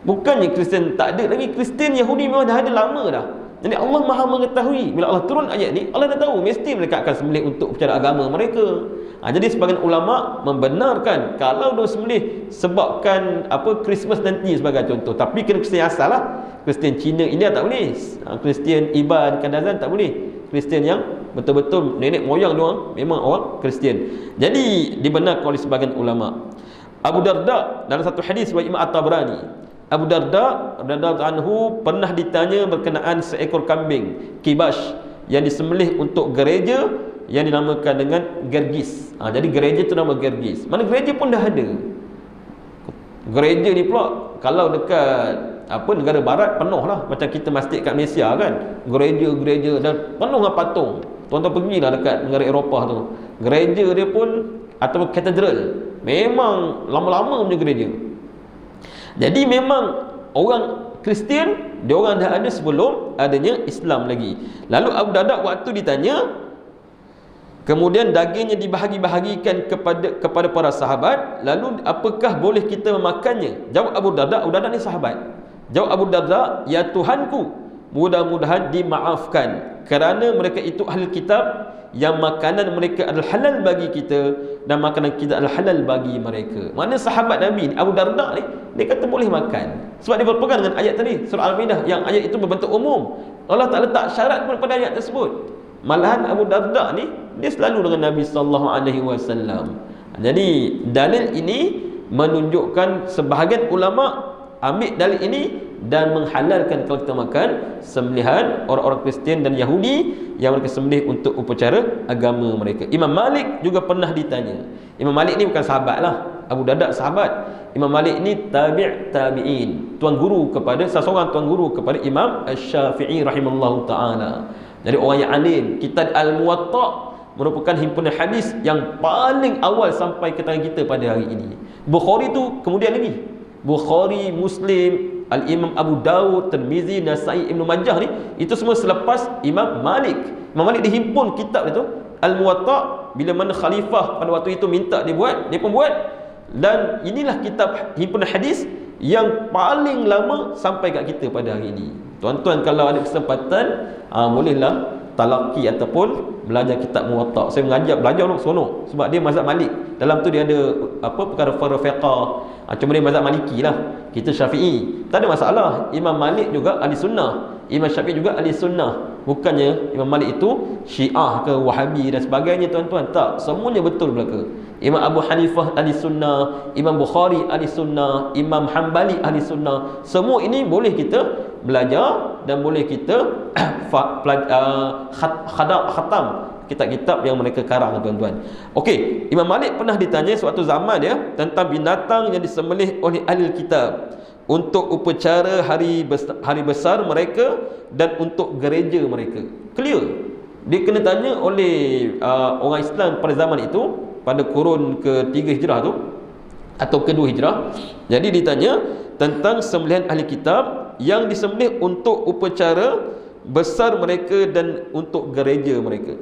Bukannya Kristian tak ada lagi, Kristian Yahudi memang dah ada lama dah. Jadi Allah Maha mengetahui. Bila Allah turun ayat ni, Allah dah tahu mesti mereka akan sembelih untuk upacara agama mereka. Jadi sebagian ulama membenarkan kalau dia sembelih sebabkan apa Christmas nanti sebagai contoh, tapi kena Kristian asal lah. Kristian Cina India tak boleh, Kristian Iban Kadazan tak boleh. Kristian yang betul-betul nenek moyang dia memang orang Kristian. Jadi dibenarkan oleh sebagian ulama. Abu Darda dalam satu hadis riwayat Imam At-Tabrani, Abu Darda radhiyallahu anhu pernah ditanya berkenaan seekor kambing kibash yang disembelih untuk gereja yang dinamakan dengan gergis. Jadi gereja tu nama gergis. Mana gereja pun dah ada. Gereja ni pula kalau dekat apa negara barat penuh lah, macam kita masjid kat Malaysia kan, gereja-gereja dan penuh dengan patung. Tuan-tuan pergilah dekat negara Eropah tu, gereja dia pun atau katedral memang lama-lama punya gereja. Jadi memang orang Kristian dia orang dah ada sebelum adanya Islam lagi. Lalu Abu Darda waktu ditanya, kemudian dagingnya dibahagi-bahagikan kepada para sahabat, lalu apakah boleh kita memakannya? Jawab Abu Darda ni sahabat. Jawab Abu Darda, ya Tuhanku, mudah-mudahan dimaafkan kerana mereka itu ahli kitab yang makanan mereka adalah halal bagi kita dan makanan kita adalah halal bagi mereka. Mana sahabat Nabi Abu Darda ni, dia kata boleh makan sebab dia berpegang dengan ayat tadi surah Al-Maidah, yang ayat itu berbentuk umum. Allah tak letak syarat pun pada ayat tersebut. Malahan Abu Darda ni dia selalu dengan Nabi SAW. Jadi dalil ini menunjukkan sebahagian ulama ambil dalil ini dan menghalalkan kalau kita makan sembelihan orang-orang Kristian dan Yahudi yang mereka sembelih untuk upacara agama mereka. Imam Malik juga pernah ditanya. Imam Malik ni bukan sahabat lah, Abu Darda sahabat. Imam Malik ni tabi'in, tuan guru kepada seseorang, tuan guru kepada Imam Asy-Syafi'i rahimallahu taala. Jadi orang yang alim. Kitab Al-Muwatta merupakan himpunan hadis yang paling awal sampai ke tangan kita pada hari ini. Bukhari tu kemudian lagi. Bukhari, Muslim, Al-Imam Abu Dawud, Tirmizi, Nasai, Ibn Majah ni, itu semua selepas Imam Malik. Imam Malik dihimpun kitab itu Al-Muwatta. Bila mana khalifah pada waktu itu minta dia buat, dia pun buat. Dan inilah kitab himpunan hadis yang paling lama sampai kat kita pada hari ini. Tuan-tuan kalau ada kesempatan, bolehlah talaqi ataupun belajar kitab Muwatta. Saya belajar seronok sebab dia mazhab Malik. Dalam tu dia ada apa perkara fiqh. Cuma dia mazhab Maliki lah. Kita Syafi'i. Tak ada masalah. Imam Malik juga ahli sunnah. Imam Syafi'i juga ahli sunnah. Bukannya Imam Malik itu Syiah ke Wahabi dan sebagainya tuan-tuan. Tak, semuanya betul belaka. Imam Abu Hanifah ahli sunnah, Imam Bukhari ahli sunnah, Imam Hanbali ahli sunnah. Semua ini boleh kita belajar dan boleh kita khatam kitab-kitab yang mereka karang tuan-tuan. Okey, Imam Malik pernah ditanya suatu zaman ya tentang binatang yang disembelih oleh ahli kitab untuk upacara hari besar mereka dan untuk gereja mereka. Clear. Dia kena tanya oleh orang Islam pada zaman itu, pada kurun ke-3 Hijrah tu atau ke-2 Hijrah. Jadi ditanya tentang sembelihan ahli kitab yang disembelih untuk upacara besar mereka dan untuk gereja mereka.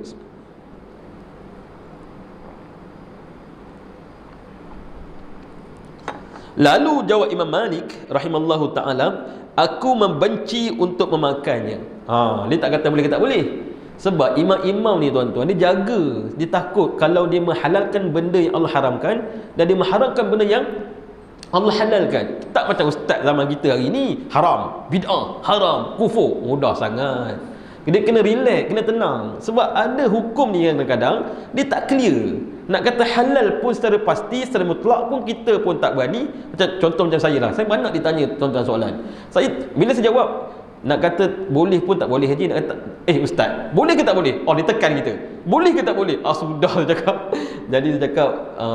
Lalu jawab Imam Malik rahimallahu taala, aku membenci untuk memakannya. Dia tak kata boleh ke tak boleh. Sebab imam-imam ni tuan-tuan, dia jaga, dia takut kalau dia menghalalkan benda yang Allah haramkan dan dia mengharamkan benda yang Allah halalkan. Tak macam ustaz zaman kita hari ni, haram, bid'ah, haram, kufur. Mudah sangat. Dia kena relax, kena tenang. Sebab ada hukum ni yang kadang-kadang dia tak clear. Nak kata halal pun secara pasti, secara mutlak pun kita pun tak berani. Contoh macam saya lah, saya banyak ditanya tuan-tuan soalan. Saya bila saya jawab, nak kata boleh pun tak boleh haji, nak kata ustaz, boleh ke tak boleh? Oh, dia tekan kita. Boleh ke tak boleh? Sudah saya cakap. Jadi saya cakap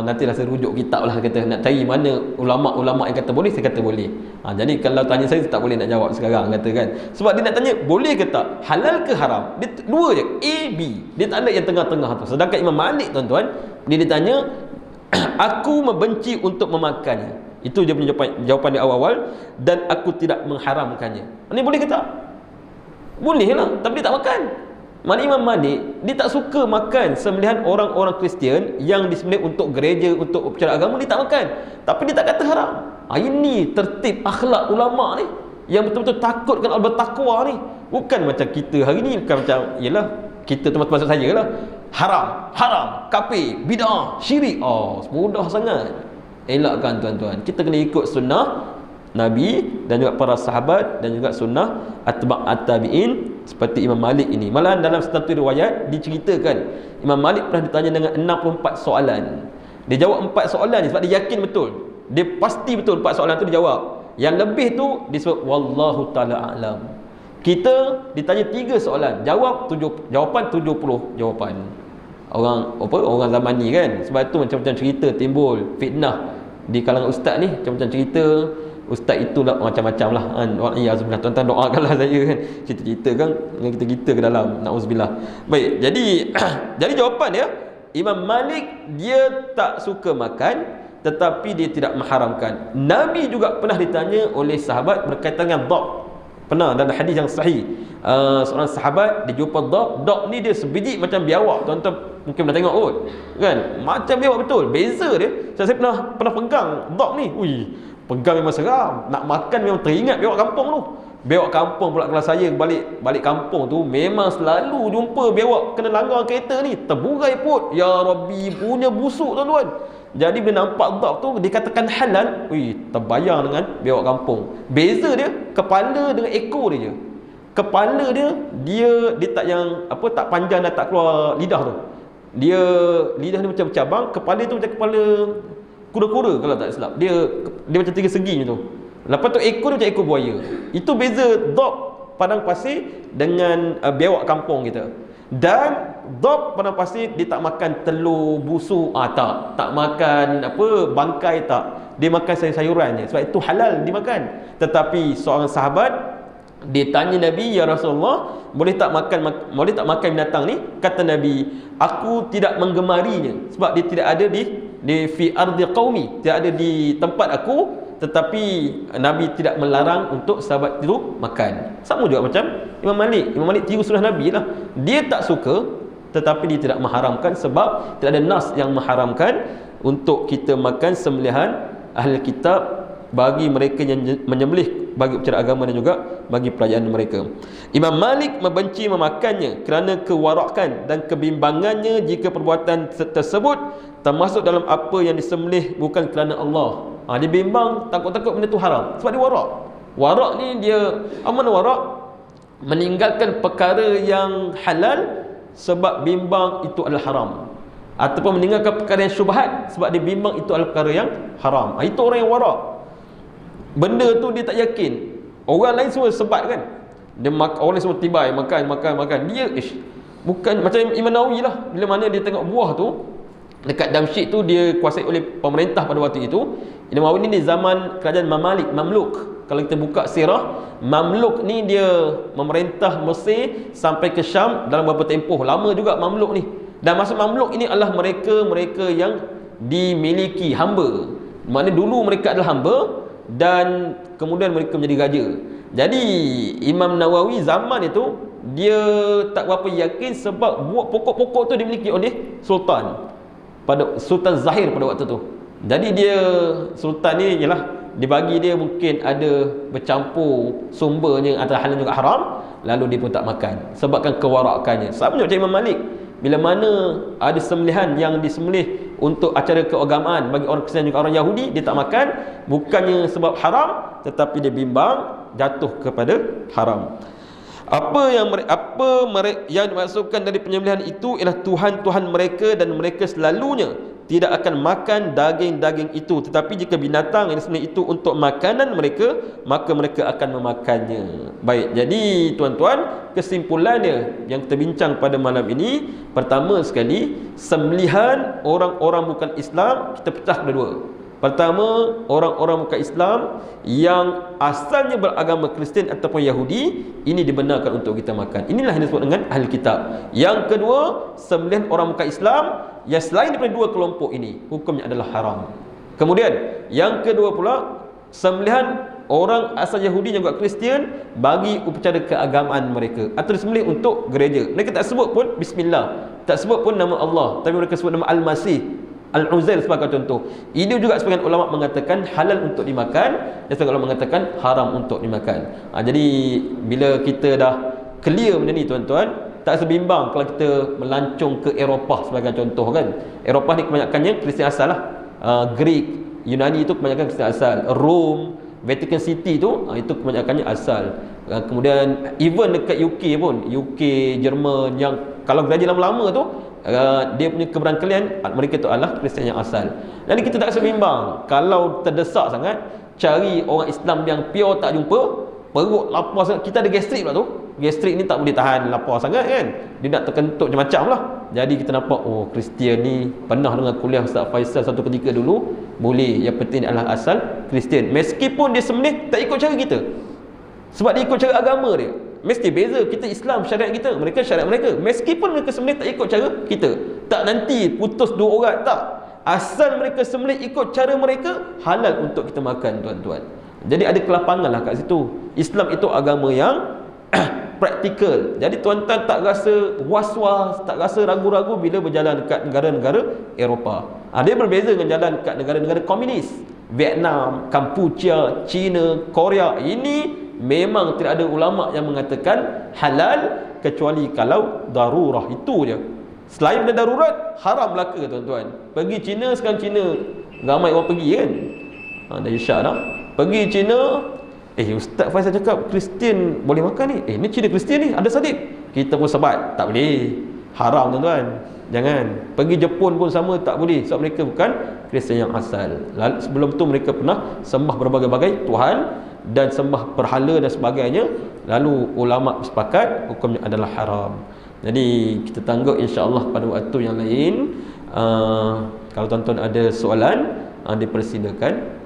nantilah saya rujuk kitab lah, kata nak cari mana ulama-ulama yang kata boleh, saya kata boleh. Jadi kalau tanya saya tak boleh nak jawab sekarang, kata kan. Sebab dia nak tanya boleh ke tak, halal ke haram. Dia dua je, A, B. Dia tak ada yang tengah-tengah tu. Sedangkan Imam Malik tuan-tuan, dia ditanya aku membenci untuk memakannya. Itu dia punya jawapan di awal-awal. Dan aku tidak mengharamkannya. Ini boleh ke tak? Boleh lah, tapi dia tak makan. Mana Imam Malik, dia tak suka makan sembelihan orang-orang Kristian yang disembelih untuk gereja, untuk upacara agama, dia tak makan. Tapi dia tak kata haram. Ini tertib akhlak ulama ni, yang betul-betul takutkan Allah, bertakwa ni. Bukan macam kita hari ni, bukan macam, yelah, kita termasuk saya lah, haram, kafir, bid'ah, syirik. Mudah sangat. Elakkan tuan-tuan. Kita kena ikut sunnah Nabi dan juga para sahabat dan juga sunnah atba' at-tabi'in seperti Imam Malik ini. Malahan dalam satu riwayat diceritakan Imam Malik pernah ditanya dengan 64 soalan. Dia jawab 4 soalan ni sebab dia yakin betul. Dia pasti betul 4 soalan tu dia jawab. Yang lebih tu disebut wallahu taala a'lam. Kita ditanya 3 soalan, jawapan 70 jawapan. Orang zaman ni kan. Sebab tu macam-macam cerita timbul, fitnah di kalangan ustaz ni, macam-macam cerita. Ustaz itulah macam-macam lah kan. Wa'iyazbillah, tuan-tuan doakanlah saya kan. Cerita-cerita kan dengan kita ke dalam, na'uzubillah. Baik, jadi jawapan dia, Imam Malik dia tak suka makan, tetapi dia tidak mengharamkan. Nabi juga pernah ditanya oleh sahabat berkaitan dengan dhab. Pernah dalam hadis yang sahih, seorang sahabat dia jumpa dhab ni dia sebiji macam biawak. Tuan-tuan mungkin pernah tengok kot kan, macam biawak betul, beza dia. Saya pernah pegang dhab ni, pegang memang seram, nak makan memang teringat biawak kampung tu. Biawak kampung pula, kalau saya balik kampung tu memang selalu jumpa biawak kena langgar kereta ni, terburai put, ya Rabbi, punya busuk tuan-tuan. Jadi bila nampak dhab tu dikatakan halal, terbayang dengan biawak kampung. Beza dia kepala dengan ekor dia je. Kepala dia tak yang tak panjang dan tak keluar lidah tu. Lidah dia macam cabang, kepala tu macam kepala kura-kura kalau tak silap. Dia macam 3 segi tu. Lepas tu ekor dia macam ekor buaya. Itu beza dhab padang pasir dengan biawak kampung kita. Dan dhab padang pasir dia tak makan telur busuk, tak makan bangkai, tak. Dia makan sayur-sayuran je. Sebab itu halal dimakan. Tetapi seorang sahabat dia tanya Nabi, ya Rasulullah, boleh tak makan binatang ni? Kata Nabi, aku tidak menggemarinya sebab dia tidak ada di fi ardi qaumi, tidak ada di tempat aku. Tetapi Nabi tidak melarang untuk sahabat itu makan. Sama juga macam Imam Malik tiru sunnah Nabi lah. Dia tak suka, tetapi dia tidak mengharamkan sebab tidak ada nas yang mengharamkan untuk kita makan sembelihan ahli kitab bagi mereka yang menyembelih bagi upacara agama dan juga bagi perayaan mereka. Imam Malik membenci memakannya kerana kewarakan dan kebimbangannya jika perbuatan tersebut termasuk dalam apa yang disembelih bukan kerana Allah. Dia bimbang, takut-takut benda tu haram sebab dia warak. Warak ni dia mana warak? Meninggalkan perkara yang halal sebab bimbang itu adalah haram, ataupun meninggalkan perkara yang syubhat sebab dia bimbang itu adalah perkara yang haram. Itu orang yang warak. Benda tu dia tak yakin. Orang lain semua sebat kan. Orang lain semua tibai makan. Dia bukan macam Imam Nawawi lah. Bila mana dia tengok buah tu dekat Damsyik tu, dia kuasai oleh pemerintah pada waktu itu. Imam Nawawi ni di zaman kerajaan Mamluk. Kalau kita buka sirah, Mamluk ni dia memerintah Mesir sampai ke Syam dalam beberapa tempoh. Lama juga Mamluk ni. Dan masa Mamluk ini adalah mereka yang dimiliki hamba. Maknanya dulu mereka adalah hamba dan kemudian mereka menjadi raja. Jadi Imam Nawawi zaman itu dia tak berapa yakin sebab buah pokok-pokok tu dimiliki oleh Sultan Zahir pada waktu tu. Jadi sultan ni dibagi dia mungkin ada bercampur sumbernya antara halal juga haram, lalu dia pun tak makan sebabkan kewarakannya. Sama macam Imam Malik, bila mana ada sembelihan yang disembelih untuk acara keagamaan bagi orang Kristian juga orang Yahudi, dia tak makan bukannya sebab haram, tetapi dia bimbang jatuh kepada haram. Yang dimaksudkan dari penyembelihan itu ialah Tuhan-Tuhan mereka, dan mereka selalunya tidak akan makan daging-daging itu. Tetapi jika binatang yang disembelih itu untuk makanan mereka, maka mereka akan memakannya. Baik, jadi tuan-tuan, kesimpulannya yang kita bincang pada malam ini, pertama sekali, sembelihan orang-orang bukan Islam kita pecah kedua. Pertama, orang-orang bukan Islam yang asalnya beragama Kristian ataupun Yahudi, ini dibenarkan untuk kita makan. Inilah yang disebut dengan ahli kitab. Yang kedua, sembelihan orang bukan Islam yang selain daripada dua kelompok ini, hukumnya adalah haram. Kemudian, yang kedua pula, sembelihan orang asal Yahudi yang bukan Kristian bagi upacara keagamaan mereka, atau disembelih untuk gereja. Mereka tak sebut pun bismillah, tak sebut pun nama Allah, tapi mereka sebut nama Al-Masih, Al-Uzair sebagai contoh. Ini juga sebagian ulama mengatakan halal untuk dimakan, dan sebagian ulama mengatakan haram untuk dimakan. Jadi bila kita dah clear benda ni tuan-tuan, tak sebimbang kalau kita melancong ke Eropah sebagai contoh kan. Eropah ni kebanyakannya Kristian asal lah. Greek, Yunani itu kebanyakan Kristian asal. Rome, Vatican City tu itu kebanyakannya asal. Kemudian even dekat UK pun, UK, Jerman, yang kalau gereja lama-lama tu dia punya keberangkalian mereka tu adalah Kristian yang asal. Jadi kita tak sebimbang kalau terdesak sangat cari orang Islam yang pure, tak jumpa, perut lapar sangat. Kita ada gastrik pula tu. Gastrik ni tak boleh tahan lapar sangat kan, dia nak terkentut macam-macam lah. Jadi kita nampak, oh Kristian ni pernah dengar kuliah Ustaz Faisal satu ketika dulu, boleh, yang penting adalah asal Kristian. Meskipun dia sembelih tak ikut cara kita, sebab dia ikut cara agama dia. Mesti beza, kita Islam syariat kita, mereka syariat mereka. Meskipun mereka sembelih tak ikut cara kita, tak nanti putus dua orang, tak. Asal mereka sembelih ikut cara mereka, halal untuk kita makan tuan-tuan. Jadi ada kelapangan lah kat situ. Islam itu agama yang praktikal. Jadi tuan-tuan tak rasa was-was, tak rasa ragu-ragu bila berjalan dekat negara-negara Eropah. Dia berbeza dengan jalan dekat negara-negara komunis, Vietnam, Kampuchia, China, Korea. Ini memang tidak ada ulama yang mengatakan halal kecuali kalau darurah, itu je. Selain benda darurat, haram belaka tuan-tuan. Pergi China, sekarang China ramai orang pergi kan, dah isyak dah. Pergi China, Ustaz Faisal cakap Kristian boleh makan ni. Ni Cina Kristian ni, ada salib. Kita pun sebat, tak boleh, haram tuan-tuan. Jangan. Pergi Jepun pun sama, tak boleh, sebab mereka bukan Kristian yang asal. Lalu sebelum tu mereka pernah sembah berbagai-bagai Tuhan dan sembah berhala dan sebagainya. Lalu ulama sepakat hukumnya adalah haram. Jadi kita tangguh insya-Allah pada waktu yang lain. Kalau tuan-tuan ada soalan, dipersilakan.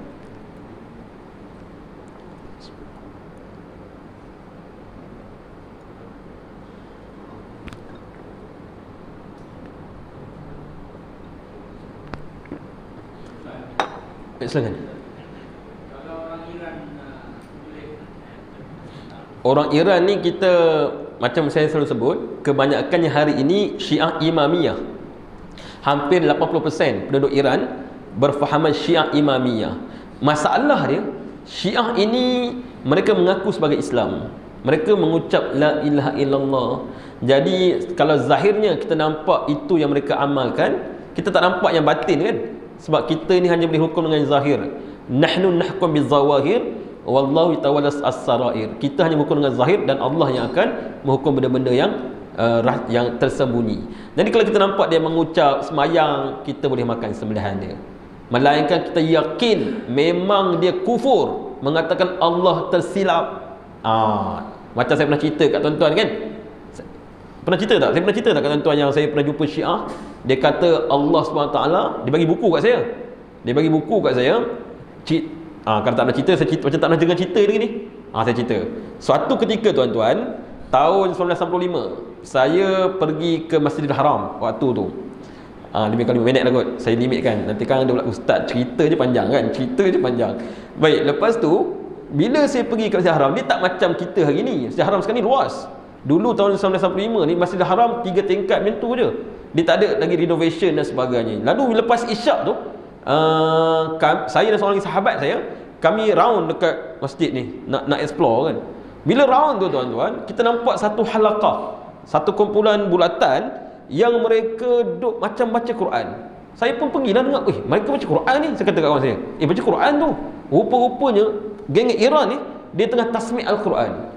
Silakan. Orang Iran ni, kita macam saya selalu sebut, kebanyakannya hari ini Syiah Imamiyah. Hampir 80% penduduk Iran berfahaman Syiah Imamiyah. Masalah dia, Syiah ini mereka mengaku sebagai Islam, mereka mengucap la ilaha illallah. Jadi kalau zahirnya kita nampak itu yang mereka amalkan, kita tak nampak yang batin kan. Sebab kita ni hanya boleh hukum dengan zahir. Nahnu nahkum bizawahir wallahu tawalla as-sarair. Kita hanya hukum dengan zahir, dan Allah yang akan menghukum benda-benda yang tersembunyi. Jadi kalau kita nampak dia mengucap semayang, kita boleh makan sembelihan dia. Melainkan kita yakin memang dia kufur, mengatakan Allah tersilap. Macam saya pernah cerita kat tuan-tuan kan. Pernah cerita tak? Saya pernah cerita tak kat tuan-tuan yang saya pernah jumpa Syiah? Dia kata Allah SWT, dia bagi buku kat saya. Dia bagi buku kat saya. Kalau tak nak cerita, saya cerita, macam tak nak dengar cerita lagi ni. Saya cerita. Suatu ketika tuan-tuan, tahun 1995, saya pergi ke Masjidil Haram waktu tu. Lebih kali 5 minit lah kot. Saya limitkan. Nanti kan ada pula ustaz cerita je panjang kan. Cerita je panjang. Baik, lepas tu, bila saya pergi ke Masjidil Haram, dia tak macam kita hari ni. Masjidil Haram sekarang ni luas. Dulu tahun 1995 ni Masjidil Haram 3 tingkat macam tu je. Dia tak ada lagi renovation dan sebagainya. Lalu lepas isyak tu, saya dan seorang sahabat saya, kami round dekat masjid ni, nak explore kan. Bila round tu tuan-tuan, kita nampak satu halaqah, satu kumpulan bulatan yang mereka duk macam baca Quran. Saya pun pergilah dengar, mereka baca Quran ni. Saya kata kat kawan saya, baca Quran tu. Rupa-rupanya geng Iran ni, dia tengah tasmi' Al-Quran.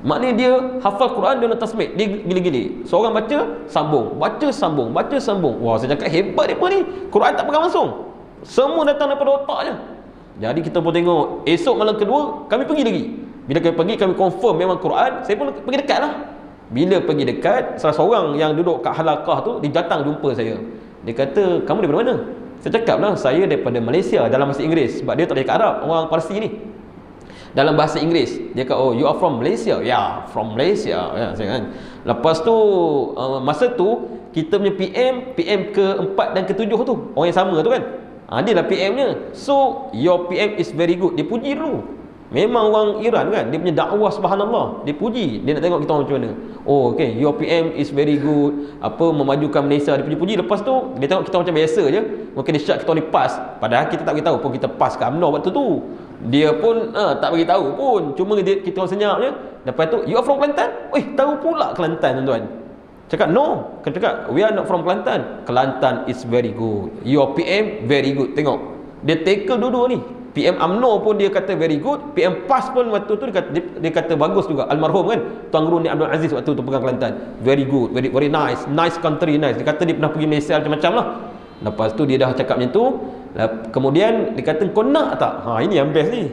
Maknanya dia hafal Quran, dia nak tasbih, dia gila-gila. Seorang baca, sambung, baca, sambung, baca, sambung. Wah, saya cakap hebat dia ni. Quran tak pegang langsung, semua datang daripada otak je. Jadi kita pun tengok. Esok malam kedua kami pergi lagi. Bila kami pergi, kami confirm memang Quran. Saya pun pergi dekat lah. Bila pergi dekat, salah seorang yang duduk kat halakah tu, dia datang jumpa saya. Dia kata, kamu daripada mana? Saya cakap lah, saya daripada Malaysia, dalam bahasa Inggeris. Sebab dia tak boleh cakap Arab, orang Parsi ni. Dalam bahasa Inggeris dia kata, oh, you are from Malaysia? Yeah, from Malaysia. Ya, saya kan. Lepas tu masa tu kita punya PM ke-4 dan ke-7 tu orang yang sama tu kan, dia lah PM-nya. So your PM is very good. Dia puji dulu. Memang orang Iran kan, dia punya dakwah subhanallah, dia puji. Dia nak tengok kita orang macam mana. Oh, okay, your PM is very good, apa, memajukan Malaysia, dia puji-puji. Lepas tu dia tengok kita macam biasa je, mungkin dia syak kita ni pass, padahal kita tak beritahu pun kita pass kat UMNO waktu tu. Dia pun tak beritahu pun, cuma kita orang senyap je. Lepas tu, you are from Kelantan? Tahu pula Kelantan, tuan-tuan. Cakap no, kan cakap we are not from Kelantan. Kelantan is very good, your PM very good. Tengok, dia tackle dua-dua ni. PM UMNO pun dia kata very good, PM PAS pun waktu tu dia kata bagus juga. Almarhum kan, Tuan Guru Ni Abdul Aziz waktu tu pegang Kelantan, very good, very nice, nice country, nice. Dia kata dia pernah pergi Malaysia macam-macam lah. Lepas tu dia dah cakap macam tu. Kemudian dia kata, kau nak tak? Ini yang best ni.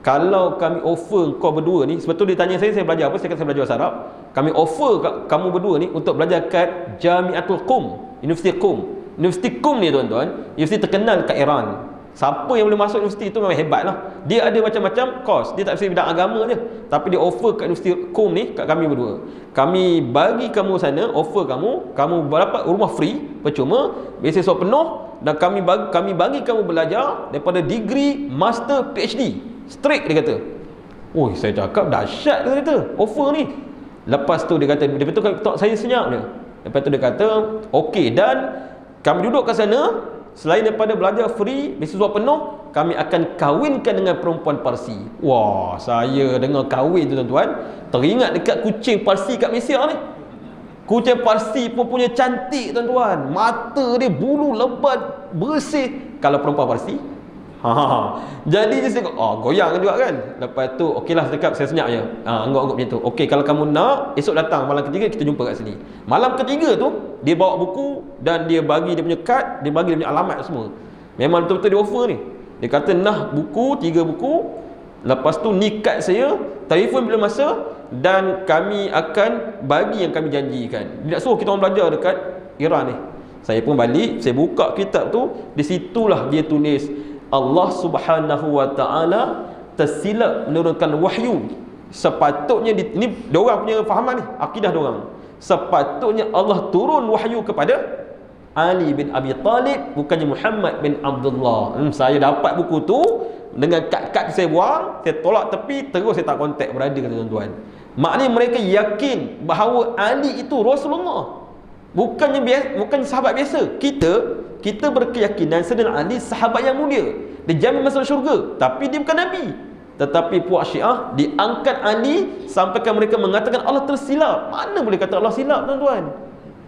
Kalau kami offer kau berdua ni, sebab tu dia tanya saya belajar apa? Saya kata saya belajar bahasa Arab. Kami offer kamu berdua ni untuk belajar kat Jamiatul Qum, Universiti Qum. Universiti Qum ni tuan-tuan, universiti terkenal kat Iran. Siapa yang boleh masuk universiti itu memang hebat lah. Dia ada macam-macam course. Dia tak mesti bidang agama je, tapi dia offer kat Universiti Qum ni kat kami berdua. Kami bagi kamu sana, offer kamu dapat rumah free, percuma, beasiswa penuh, dan kami bagi kamu belajar daripada degree, master, PhD straight. Dia kata, oh, saya cakap dahsyat, dia kata offer ni. Lepas tu dia kata, dia betul saya senyap dia. Lepas tu dia kata, okey, dan kami duduk kat sana, selain daripada belajar free, beasiswa penuh, kami akan kahwinkan dengan perempuan Parsi. Wah, saya dengar kahwin tu tuan-tuan, teringat dekat kucing Parsi kat Malaysia ni. Kucing Parsi pun punya cantik tuan-tuan, mata dia bulu lebat, bersih. Kalau perempuan Parsi, jadi dia cakap, goyang juga kan. Lepas tu okeylah, saya senyap je. Anggap-anggap macam tu. Okey, kalau kamu nak, esok datang malam ketiga kita jumpa kat sini. Malam ketiga tu dia bawa buku dan dia bagi dia punya kad, dia bagi dia punya alamat semua. Memang betul-betul dia offer ni. Dia kata nah buku, 3 buku. Lepas tu ni kad saya, telefon bila masa, dan kami akan bagi yang kami janjikan. Dia nak suruh kita orang belajar dekat Iran ni. Saya pun balik, saya buka kitab tu, di situlah dia tulis Allah Subhanahu wa taala tersilap menurunkan wahyu. Sepatutnya ini diorang punya fahaman ni, akidah diorang. Sepatutnya Allah turun wahyu kepada Ali bin Abi Talib, bukannya Muhammad bin Abdullah. Saya dapat buku tu dengan kad-kad saya buang, saya tolak tepi, terus saya tak kontak berada kata tuan-tuan. Maknanya mereka yakin bahawa Ali itu Rasulullah, bukan sahabat biasa. Kita berkeyakinan Sayyidina Ali sahabat yang mulia, dijamin masuk syurga, tapi dia bukan Nabi. Tetapi puak Syiah diangkat Ali sampaikan mereka mengatakan Allah tersilap. Mana boleh kata Allah silap tuan-tuan?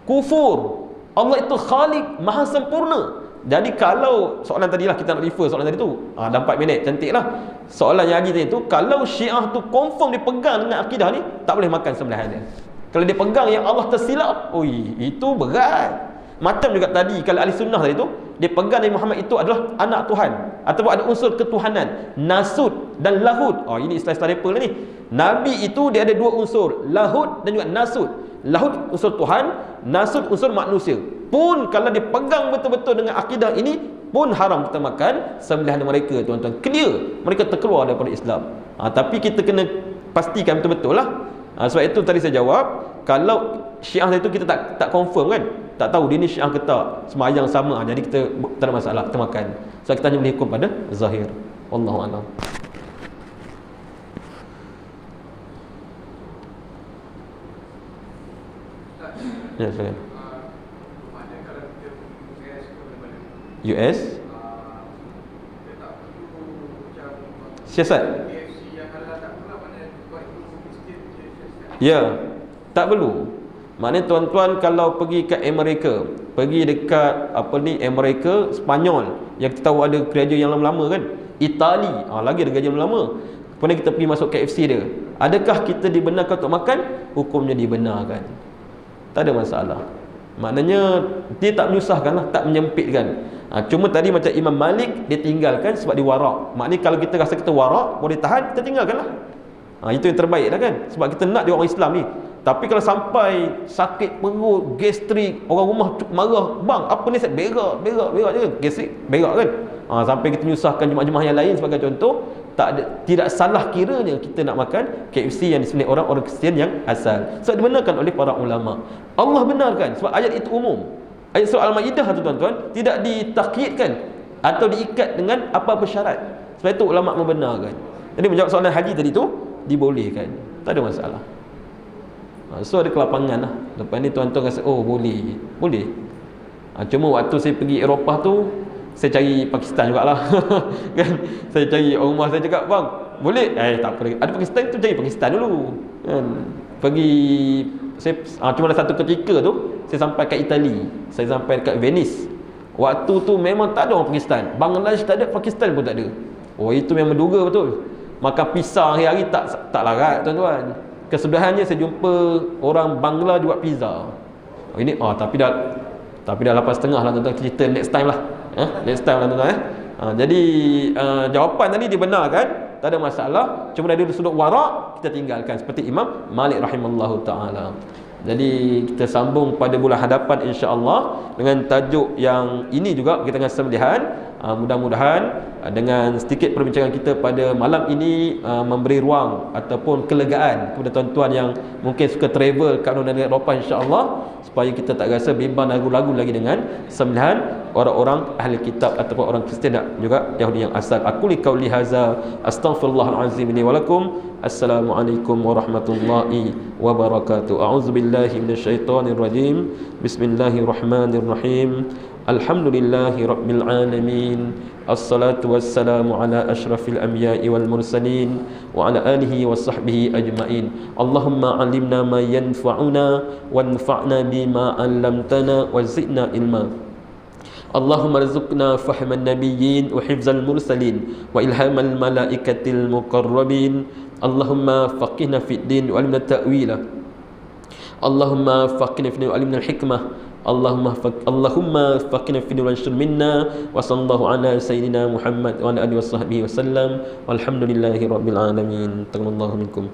Kufur. Allah itu Khalik, maha sempurna. Jadi kalau soalan tadilah, kita nak refer soalan tadi tu, dah 4 minit, cantik lah soalan yang Haji tadi tu. Kalau Syiah tu confirm dia pegang dengan akidah ni, tak boleh makan sembelihan dia. Kalau dia pegang yang Allah tersilap, itu berat. Macam juga tadi, kalau ahli sunnah tadi tu, dia pegang Nabi Muhammad itu adalah anak Tuhan, ataupun ada unsur ketuhanan, nasud dan lahud. Ini istilah-istilah mereka ni. Nabi itu dia ada 2 unsur, lahud dan juga nasud. Lahud unsur Tuhan, nasud unsur manusia. Pun kalau dia pegang betul-betul dengan akidah ini, pun haram kita makan sembelihan mereka tuan-tuan. Clear, mereka terkeluar daripada Islam. Tapi kita kena pastikan betul-betul lah. Sebab itu tadi saya jawab, kalau Syiah itu kita tak confirm kan, tak tahu dia ni Syiah ke tak, semayang sama, jadi kita tak ada masalah, kita makan. So kita hanya boleh hukum pada zahir. Wallahu a'lam. Ya, silakan. US siasat. Ya, tak perlu. Maknanya tuan-tuan kalau pergi ke Amerika, pergi dekat Amerika, Spanyol, yang kita tahu ada gereja yang lama-lama kan, Itali, lagi ada gereja yang lama. Kemudian kita pergi masuk KFC dia, Adakah kita dibenarkan untuk makan? Hukumnya dibenarkan. Tak ada masalah. Maknanya dia tak menyusahkan lah, tak menyempitkan. Cuma tadi macam Imam Malik, dia tinggalkan sebab dia warak. Maknanya kalau kita rasa kita warak, boleh tahan, kita tinggalkan lah. Itu yang terbaik lah kan. Sebab kita nak dia orang Islam ni. Tapi kalau sampai sakit perut, gastrik, orang rumah marah, bang apa ni, saya berak je, gastrik, berak kan. Sampai kita menyusahkan jemaah-jemaah yang lain sebagai contoh. Tidak salah kiranya kita nak makan KFC yang disembelih orang Kristian yang asal. Sebab dibenarkan oleh para ulama. Allah benarkan sebab ayat itu umum. Ayat surah Al-Maidah tu tuan-tuan tidak ditakyidkan atau diikat dengan apa-apa syarat. Sebab itu ulama membenarkan. Jadi menjawab soalan haji tadi tu, dibolehkan. Tak ada masalah. So ada kelapangan lah. Lepas ni tuan-tuan rasa oh boleh. Cuma waktu saya pergi Eropah tu, saya cari Pakistan jugalah. Kan? Saya cari orang rumah saya cakap, bang boleh? Tak apa, ada Pakistan tu, cari Pakistan dulu kan? Pergi saya, cuma ada satu ketika tu saya sampai kat Itali, saya sampai dekat Venice. Waktu tu memang tak ada orang Pakistan, Bangladesh tak ada, Pakistan pun tak ada. Itu memang duga betul. Makan pisang hari-hari tak larat tuan-tuan. Kesudahannya saya jumpa orang Bangla buat pizza. Ini tapi dah 8.30 lah tuan-tuan, cerita next time lah. Next time lah tuan-tuan. Jadi jawapan tadi dibenarkan, tak ada masalah. Cuma dari sudut warak kita tinggalkan, seperti Imam Malik rahimallahu taala. Jadi kita sambung pada bulan hadapan insya-Allah dengan tajuk yang ini juga berkaitan dengan sembelihan. Mudah-mudahan dengan sedikit perbincangan kita pada malam ini memberi ruang ataupun kelegaan kepada tuan-tuan yang mungkin suka travel kat negara Eropah insya-Allah, supaya kita tak rasa bimbang ragu-ragu lagi dengan sembelihan orang-orang ahli kitab ataupun orang Kristian dan juga Yahudi yang asal. Aku li qauli hadza astaghfirullahal azim li wa lakum. Assalamualaikum warahmatullahi wabarakatuh. A'udzubillahi minasyaitonir rajim. Bismillahirrahmanirrahim. Alhamdulillahi rabbil alamin. Assalatu wassalamu ala asyrafil anbiya'i wal mursalin wa ala alihi wa sahbihi ajma'in. Allahumma 'allimna ma yanfa'una wanfa'na bima 'allamtana wa zidna ilma. Allahumma rizqna fahman nabiyyin wa hifzal mursalin wa ilhamal malaikatil muqarrabin. Allahumma faqihna fid din wa 'allimna ta'wila. Allahumma faqihna fid din wa 'allimna al-hikmah. Allahumma faqihna fid din wa anshur minna wa sallallahu ala sayyidina Muhammad wa ala alihi washabbihi wasallam walhamdulillahi rabbil alamin. Taqabbalallahu minkum.